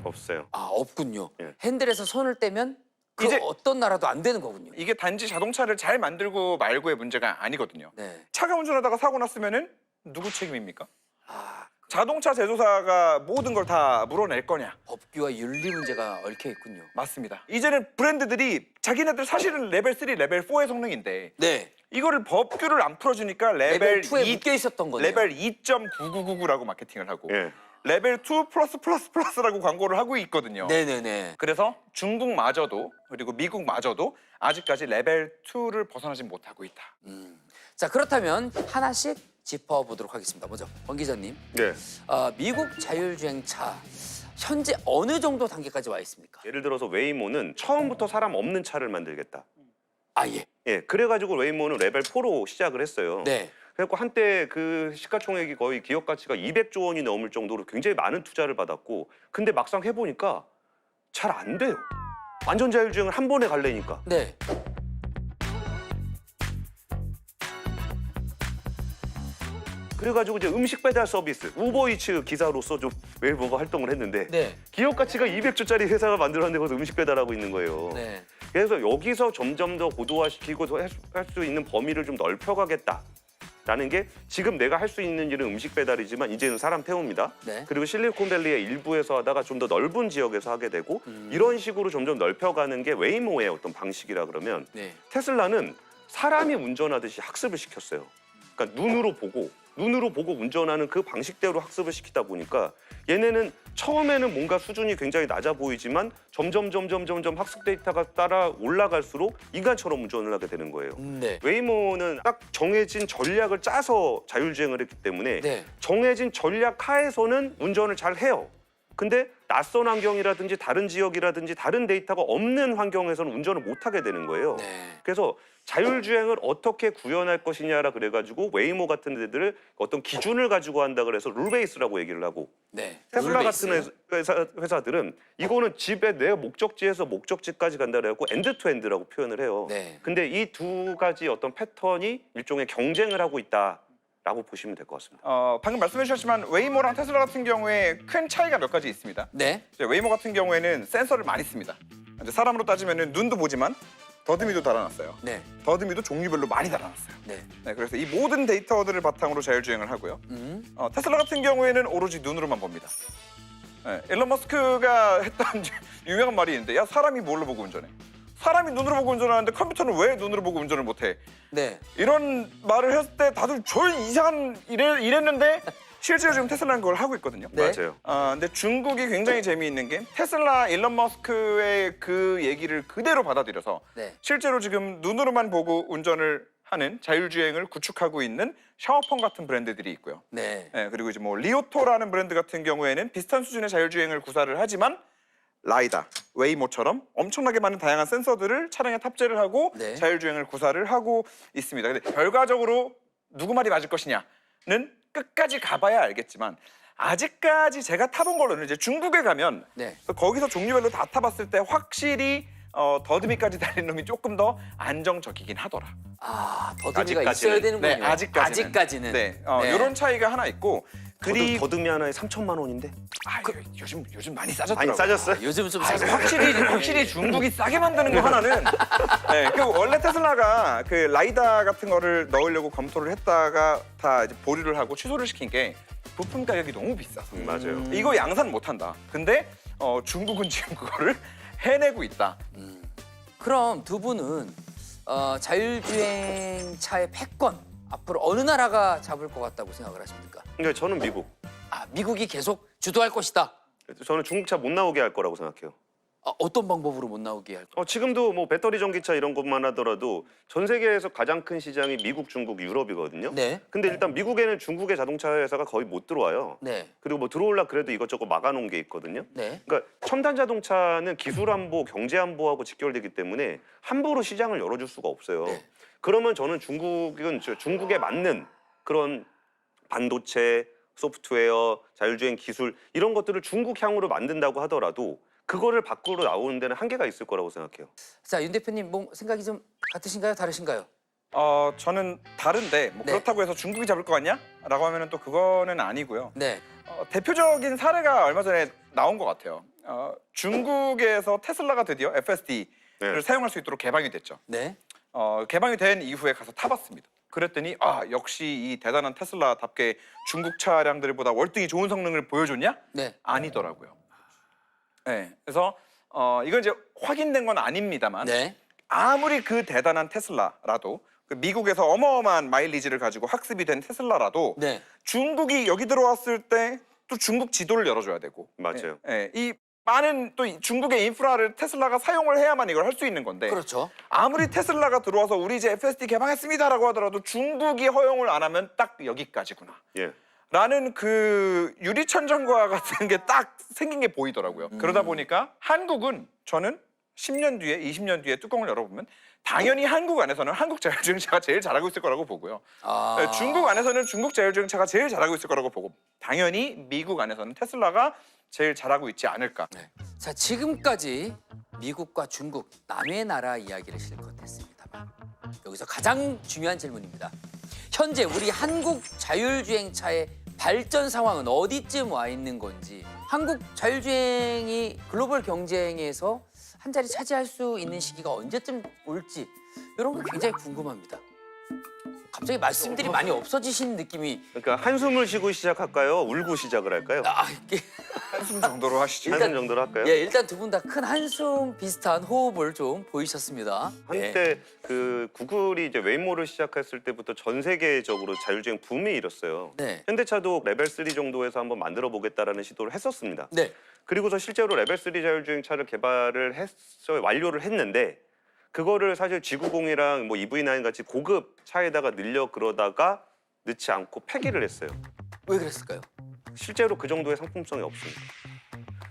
없어요. 아 없군요. 예. 핸들에서 손을 떼면 그 이제- 어떤 나라도 안 되는 거군요. 이게 단지 자동차를 잘 만들고 말고의 문제가 아니거든요. 네. 차가 운전하다가 사고 났으면은 누구 책임입니까? 아, 자동차 제조사가 모든 걸 다 물어낼 거냐? 법규와 윤리 문제가 얽혀 있군요. 맞습니다. 이제는 브랜드들이 자기네들 사실은 레벨 3, 레벨 4의 성능인데 네. 이거를 법규를 안 풀어주니까 레벨 레벨 2에 2, 묶여 있었던 거네요. 레벨 2.9999라고 마케팅을 하고 예. 레벨 2 플러스라고 광고를 하고 있거든요. 네네네. 그래서 중국마저도 그리고 미국마저도 아직까지 레벨 2를 벗어나지 못하고 있다. 자 그렇다면 하나씩 짚어보도록 하겠습니다. 먼저 권 기자님, 네. 미국 자율주행차 현재 어느 정도 단계까지 와 있습니까? 예를 들어서 웨이모는 처음부터 사람 없는 차를 만들겠다. 아 예. 예, 그래가지고 웨이모는 레벨 4로 시작을 했어요. 네. 그래갖고 한때 그 시가총액이 거의 기업 가치가 200조 원이 넘을 정도로 굉장히 많은 투자를 받았고, 근데 막상 해보니까 잘 안 돼요. 완전 자율주행을 한 번에 갈래니까. 네. 그래가지고 이제 음식 배달 서비스 우버이츠 기사로서 좀 웨이모가 활동을 했는데 네. 기업 가치가 200조짜리 회사가 만들었는데 거기서 음식 배달하고 있는 거예요. 네. 그래서 여기서 점점 더 고도화시키고 할 수 있는 범위를 좀 넓혀가겠다라는 게 지금 내가 할 수 있는 일은 음식 배달이지만 이제는 사람 태웁니다. 네. 그리고 실리콘밸리의 일부에서 하다가 좀 더 넓은 지역에서 하게 되고 이런 식으로 점점 넓혀가는 게 웨이모의 어떤 방식이라 그러면 네. 테슬라는 사람이 운전하듯이 학습을 시켰어요. 그러니까 눈으로 보고 운전하는 그 방식대로 학습을 시키다 보니까 얘네는 처음에는 뭔가 수준이 굉장히 낮아 보이지만 점점 학습 데이터가 따라 올라갈수록 인간처럼 운전을 하게 되는 거예요. 네. 웨이모는 딱 정해진 전략을 짜서 자율주행을 했기 때문에 네. 정해진 전략 하에서는 운전을 잘 해요. 근데 낯선 환경이라든지 다른 지역이라든지 다른 데이터가 없는 환경에서는 운전을 못 하게 되는 거예요. 네. 그래서 자율주행을 어떻게 구현할 것이냐라 그래가지고 웨이모 같은 데들을 어떤 기준을 가지고 한다 그래서 룰베이스라고 얘기를 하고 네. 테슬라 룰베이스. 같은 회사들은 이거는 집에 내 목적지에서 목적지까지 간다 그래갖고 엔드 투 엔드라고 표현을 해요. 네. 근데 이 두 가지 어떤 패턴이 일종의 경쟁을 하고 있다라고 보시면 될 것 같습니다. 방금 말씀해 주셨지만 웨이모랑 테슬라 같은 경우에 큰 차이가 몇 가지 있습니다. 네. 이제 웨이모 같은 경우에는 센서를 많이 씁니다. 이제 사람으로 따지면 눈도 보지만 더듬이도 달아놨어요. 네. 더듬이도 종류별로 많이 달아놨어요. 네. 네, 그래서 이 모든 데이터들을 바탕으로 자율주행을 하고요. 테슬라 같은 경우에는 오로지 눈으로만 봅니다. 네, 일론 머스크가 했던 유명한 말이 있는데 야 사람이 뭘로 보고 운전해? 사람이 눈으로 보고 운전하는데 컴퓨터는 왜 눈으로 보고 운전을 못해? 네. 이런 말을 했을 때 다들 저 이상한 이랬는데 실제로 지금 테슬라는 그걸 하고 있거든요. 네. 맞아요. 근데 중국이 굉장히 재미있는 게 테슬라 일론 머스크의 그 얘기를 그대로 받아들여서 네. 실제로 지금 눈으로만 보고 운전을 하는 자율주행을 구축하고 있는 샤오펑 같은 브랜드들이 있고요. 네. 네, 그리고 이제 뭐 리오토라는 브랜드 같은 경우에는 비슷한 수준의 자율주행을 구사를 하지만 라이다, 웨이모처럼 엄청나게 많은 다양한 센서들을 차량에 탑재를 하고 네. 자율주행을 구사를 하고 있습니다. 근데 결과적으로 누구 말이 맞을 것이냐는 끝까지 가봐야 알겠지만 아직까지 제가 타본 걸로는 이제 중국에 가면 네. 거기서 종류별로 다 타봤을 때 확실히 더듬이까지 달린 놈이 조금 더 안정적이긴 하더라. 아, 더듬이가 아직까지는. 있어야 되는군요. 네, 아직까지는. 네, 이런 차이가 하나 있고 그리고 더듬이 하나에 3천만 원인데. 요즘 많이 싸졌더라고요. 많이 싸졌어요? 요즘 좀 싸죠. 확실히 중국이 싸게 만드는 거 하나는 그 원래 테슬라가 그 라이다 같은 거를 넣으려고 검토를 했다가 다 이제 보류를 하고 취소를 시킨 게 부품 가격이 너무 비싸서. 맞아요. 이거 양산 못 한다. 근데 중국은 지금 그거를 해내고 있다. 그럼 두 분은 자율주행 차의 패권 앞으로 어느 나라가 잡을 것 같다고 생각을 하십니까? 그러니까 저는 미국. 아, 미국이 계속 주도할 것이다. 저는 중국차 못 나오게 할 거라고 생각해요. 어떤 방법으로 못 나오게 할 거? 지금도 뭐 배터리 전기차 이런 것만 하더라도 전 세계에서 가장 큰 시장이 미국, 중국, 유럽이거든요. 네. 근데 일단 미국에는 중국의 자동차 회사가 거의 못 들어와요. 네. 그리고 뭐 들어올라 그래도 이것저것 막아놓은 게 있거든요. 네. 그러니까 첨단 자동차는 기술 안보, 경제 안보하고 직결되기 때문에 함부로 시장을 열어줄 수가 없어요. 네. 그러면 저는 중국에 맞는 그런 반도체, 소프트웨어, 자율주행 기술 이런 것들을 중국향으로 만든다고 하더라도 그거를 밖으로 나오는 데는 한계가 있을 거라고 생각해요. 자, 윤 대표님 뭐 생각이 좀 같으신가요? 다르신가요? 저는 다른데 뭐 그렇다고 해서 중국이 잡을 것 같냐? 라고 하면은 또 그거는 아니고요. 네. 대표적인 사례가 얼마 전에 나온 것 같아요. 중국에서 테슬라가 드디어 FSD를 사용할 수 있도록 개방이 됐죠. 네. 개방이 된 이후에 가서 타봤습니다. 그랬더니 역시 이 대단한 테슬라답게 중국 차량들보다 월등히 좋은 성능을 보여줬냐? 네. 아니더라고요. 네, 그래서 이건 이제 확인된 건 아닙니다만 네. 아무리 그 대단한 테슬라라도 그 미국에서 어마어마한 마일리지를 가지고 학습이 된 테슬라라도 네. 중국이 여기 들어왔을 때 또 중국 지도를 열어줘야 되고 맞아요. 이 많은 또 중국의 인프라를 테슬라가 사용을 해야만 이걸 할 수 있는 건데 그렇죠. 아무리 테슬라가 들어와서 우리 이제 FSD 개방했습니다라고 하더라도 중국이 허용을 안 하면 딱 여기까지구나. 예. 라는 그 유리천정과 같은 게 딱 생긴 게 보이더라고요. 그러다 보니까 한국은 저는 10년 뒤에 20년 뒤에 뚜껑을 열어보면 당연히 한국 안에서는 한국 자율주행차가 제일 잘하고 있을 거라고 보고요. 중국 안에서는 중국 자율주행차가 제일 잘하고 있을 거라고 보고 당연히 미국 안에서는 테슬라가 제일 잘하고 있지 않을까. 네. 자, 지금까지 미국과 중국 남의 나라 이야기를 실컷 했습니다만 여기서 가장 중요한 질문입니다. 현재 우리 한국 자율주행차의 발전 상황은 어디쯤 와 있는 건지, 한국 자율주행이 글로벌 경쟁에서 한 자리 차지할 수 있는 시기가 언제쯤 올지 이런 거 굉장히 궁금합니다. 갑자기 말씀들이 많이 없어지신 느낌이. 그러니까 한숨을 쉬고 시작할까요? 울고 시작을 할까요? 한숨 정도로 하시죠. 한숨 정도로 할까요? 예, 일단 두 분 다 큰 한숨 비슷한 호흡을 좀 보이셨습니다. 한때 그 구글이 이제 웨이모를 시작했을 때부터 전 세계적으로 자율주행 붐이 일었어요. 네. 현대차도 레벨 3 정도에서 한번 만들어 보겠다라는 시도를 했었습니다. 네. 그리고서 실제로 레벨 3 자율주행 차를 완료를 했는데 그거를 사실 G90이랑 뭐 EV9 같이 고급 차에다가 늘려 그러다가 넣지 않고 폐기를 했어요. 왜 그랬을까요? 실제로 그 정도의 상품성이 없습니다.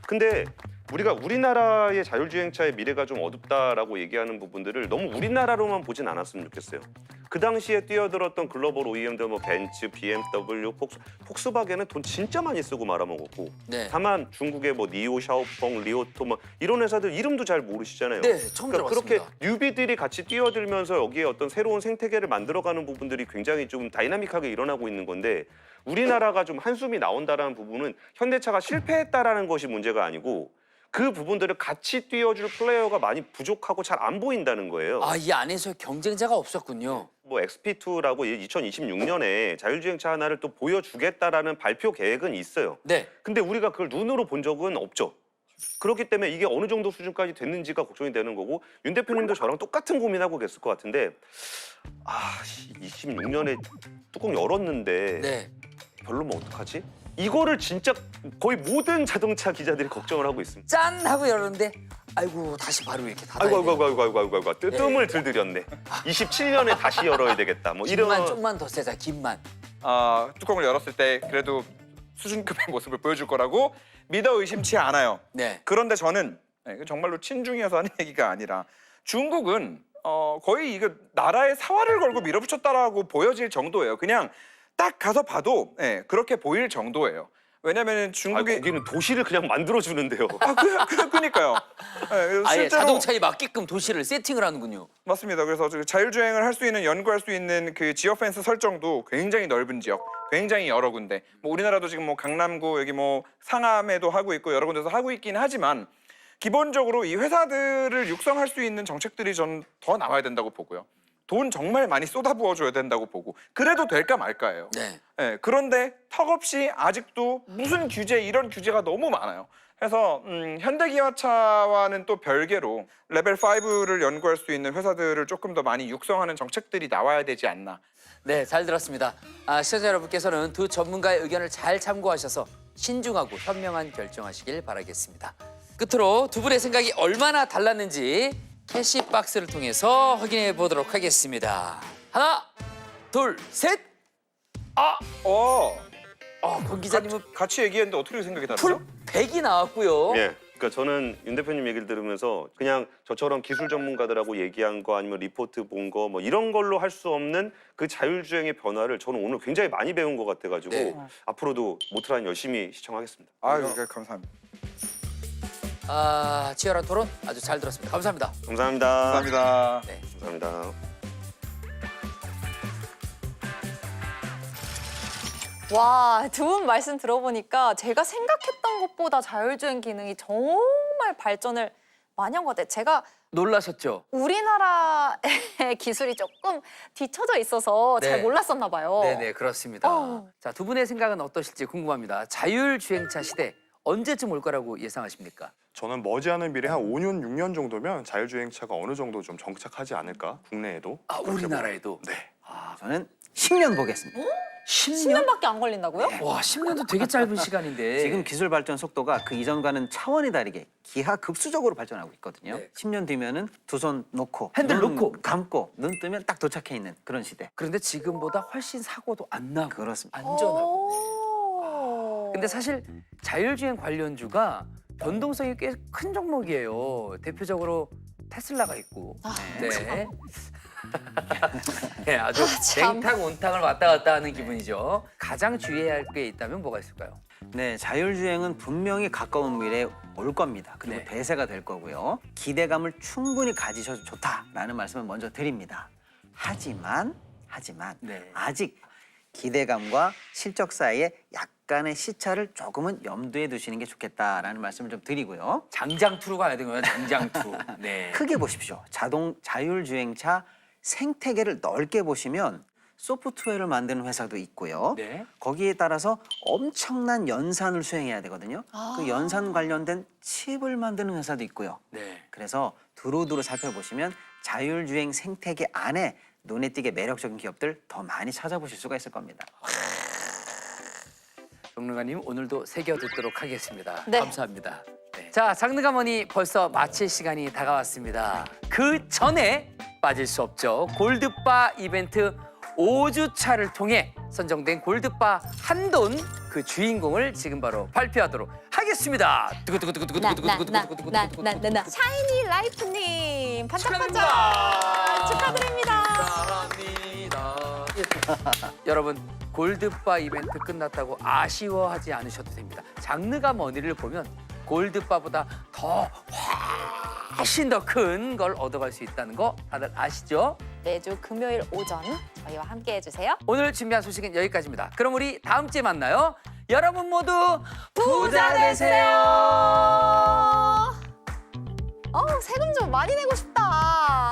근데 우리가 우리나라의 자율주행차의 미래가 좀 어둡다라고 얘기하는 부분들을 너무 우리나라로만 보진 않았으면 좋겠어요. 그 당시에 뛰어들었던 글로벌 OEM들 뭐 벤츠, BMW, 폭스바겐은 돈 진짜 많이 쓰고 말아먹었고 네. 다만 중국의 뭐 니오, 샤오펑, 리오토 뭐 이런 회사들 이름도 잘 모르시잖아요. 네, 처음 그러니까 들어봤습니다. 그렇게 뉴비들이 같이 뛰어들면서 여기에 어떤 새로운 생태계를 만들어가는 부분들이 굉장히 좀 다이나믹하게 일어나고 있는 건데 우리나라가 좀 한숨이 나온다라는 부분은 현대차가 실패했다라는 것이 문제가 아니고 그 부분들을 같이 뛰어줄 플레이어가 많이 부족하고 잘 안 보인다는 거예요. 이 안에서 경쟁자가 없었군요. 뭐 XP2라고 2026년에 자율주행차 하나를 또 보여주겠다라는 발표 계획은 있어요. 네. 근데 우리가 그걸 눈으로 본 적은 없죠. 그렇기 때문에 이게 어느 정도 수준까지 됐는지가 걱정이 되는 거고 윤 대표님도 저랑 똑같은 고민하고 계실 것 같은데 26년에 뚜껑 열었는데 네. 별로면 어떡하지? 이거를 진짜 거의 모든 자동차 기자들이 걱정을 하고 있습니다. 짠 하고 열었는데 아이고 다시 바로 이렇게 닫아야 아이고 뜸을 들들였네. 27년에 다시 열어야 되겠다. 뭐 김만 이런 좀만 더 세자, 김만. 뚜껑을 열었을 때 그래도 수준급의 모습을 보여줄 거라고 믿어 의심치 않아요. 네. 그런데 저는 정말로 친중이어서 하는 얘기가 아니라 중국은 거의 이거 나라의 사활을 걸고 밀어붙였다라고 보여질 정도예요. 그냥 딱 가서 봐도 그렇게 보일 정도예요. 왜냐면 중국이 거기는 도시를 그냥 만들어 주는데요. 그러니까요. 아예 자동차에 맞게끔 도시를 세팅을 하는군요. 맞습니다. 그래서 자율주행을 할 수 있는 연구할 수 있는 그 지역 펜스 설정도 굉장히 넓은 지역, 굉장히 여러 군데. 뭐 우리나라도 지금 뭐 강남구 여기 뭐 상암에도 하고 있고 여러 군데서 하고 있긴 하지만 기본적으로 이 회사들을 육성할 수 있는 정책들이 전 더 나와야 된다고 보고요. 돈 정말 많이 쏟아부어줘야 된다고 보고 그래도 될까 말까예요. 그런데 턱없이 아직도 무슨 규제 이런 규제가 너무 많아요. 그래서 현대기아차와는 또 별개로 레벨 5를 연구할 수 있는 회사들을 조금 더 많이 육성하는 정책들이 나와야 되지 않나. 네, 잘 들었습니다. 시청자 여러분께서는 두 전문가의 의견을 잘 참고하셔서 신중하고 현명한 결정하시길 바라겠습니다. 끝으로 두 분의 생각이 얼마나 달랐는지 캐시박스를 통해서 확인해 보도록 하겠습니다. 하나, 둘, 셋. 권 기자님은 같이 얘기했는데 어떻게 생각이 다르죠? 풀 100이 나왔고요. 예. 그러니까 저는 윤 대표님 얘기를 들으면서 그냥 저처럼 기술 전문가들하고 얘기한 거 아니면 리포트 본 거 뭐 이런 걸로 할 수 없는 그 자율주행의 변화를 저는 오늘 굉장히 많이 배운 것 같아가지고 앞으로도 모트라인 열심히 시청하겠습니다. 감사합니다. 치열한 토론 아주 잘 들었습니다. 감사합니다. 감사합니다. 감사합니다. 네. 감사합니다. 와, 두 분 말씀 들어보니까 제가 생각했던 것보다 자율주행 기능이 정말 발전을 많이 한 것 같아요. 제가 놀라셨죠? 우리나라의 기술이 조금 뒤처져 있어서 잘 몰랐었나 봐요. 네네, 그렇습니다. 자, 두 분의 생각은 어떠실지 궁금합니다. 자율주행차 시대 언제쯤 올 거라고 예상하십니까? 저는 머지않은 미래 한 5년, 6년 정도면 자율주행차가 어느 정도 좀 정착하지 않을까, 국내에도. 우리나라에도? 네. 저는 10년 보겠습니다. 10년밖에 안 걸린다고요? 와, 10년도 되게 짧은 시간인데. 지금 기술 발전 속도가 그 이전과는 차원이 다르게 기하급수적으로 발전하고 있거든요. 10년 뒤면은 두 손 놓고 핸들 눈 놓고 감고 눈 뜨면 딱 도착해 있는 그런 시대. 그런데 지금보다 훨씬 사고도 안 나고 그렇습니다. 안전하고. 근데 사실 자율주행 관련주가 변동성이 꽤 큰 종목이에요. 대표적으로 테슬라가 있고. 네. 네, 아주 냉탕 온탕을 왔다 갔다 하는 기분이죠. 가장 주의해야 할 게 있다면 뭐가 있을까요? 네, 자율주행은 분명히 가까운 미래에 올 겁니다. 그리고 대세가 될 거고요. 기대감을 충분히 가지셔도 좋다라는 말씀을 먼저 드립니다. 하지만 아직 기대감과 실적 사이에 약간의 시차를 조금은 염두에 두시는 게 좋겠다라는 말씀을 좀 드리고요. 장장투로 가야 되는 거예요, 장장투. 네. 크게 보십시오. 자율주행차 생태계를 넓게 보시면 소프트웨어를 만드는 회사도 있고요. 거기에 따라서 엄청난 연산을 수행해야 되거든요. 그 연산 관련된 칩을 만드는 회사도 있고요. 그래서 두루두루 살펴보시면 자율주행 생태계 안에 눈에 띄게 매력적인 기업들 더 많이 찾아보실 수가 있을 겁니다. 정릉가님 오늘도 새겨 듣도록 하겠습니다. 네. 감사합니다. 자, 장르가머니 벌써 마칠 시간이 다가왔습니다. 그 전에 빠질 수 없죠. 골드바 이벤트 5주차를 통해 선정된 골드바 한돈 그 주인공을 지금 바로 발표하도록 하겠습니다. 나 샤이니 라이프님 반짝반짝 축하드립니다. 여러분 골드바 이벤트 끝났다고 아쉬워하지 않으셔도 됩니다. 장르가머니를 보면 골드바보다 더 훨씬 더 큰 걸 얻어갈 수 있다는 거 다들 아시죠? 매주 금요일 오전 저희와 함께 해주세요. 오늘 준비한 소식은 여기까지입니다. 그럼 우리 다음 주에 만나요. 여러분 모두 부자 되세요. 세금 좀 많이 내고 싶다.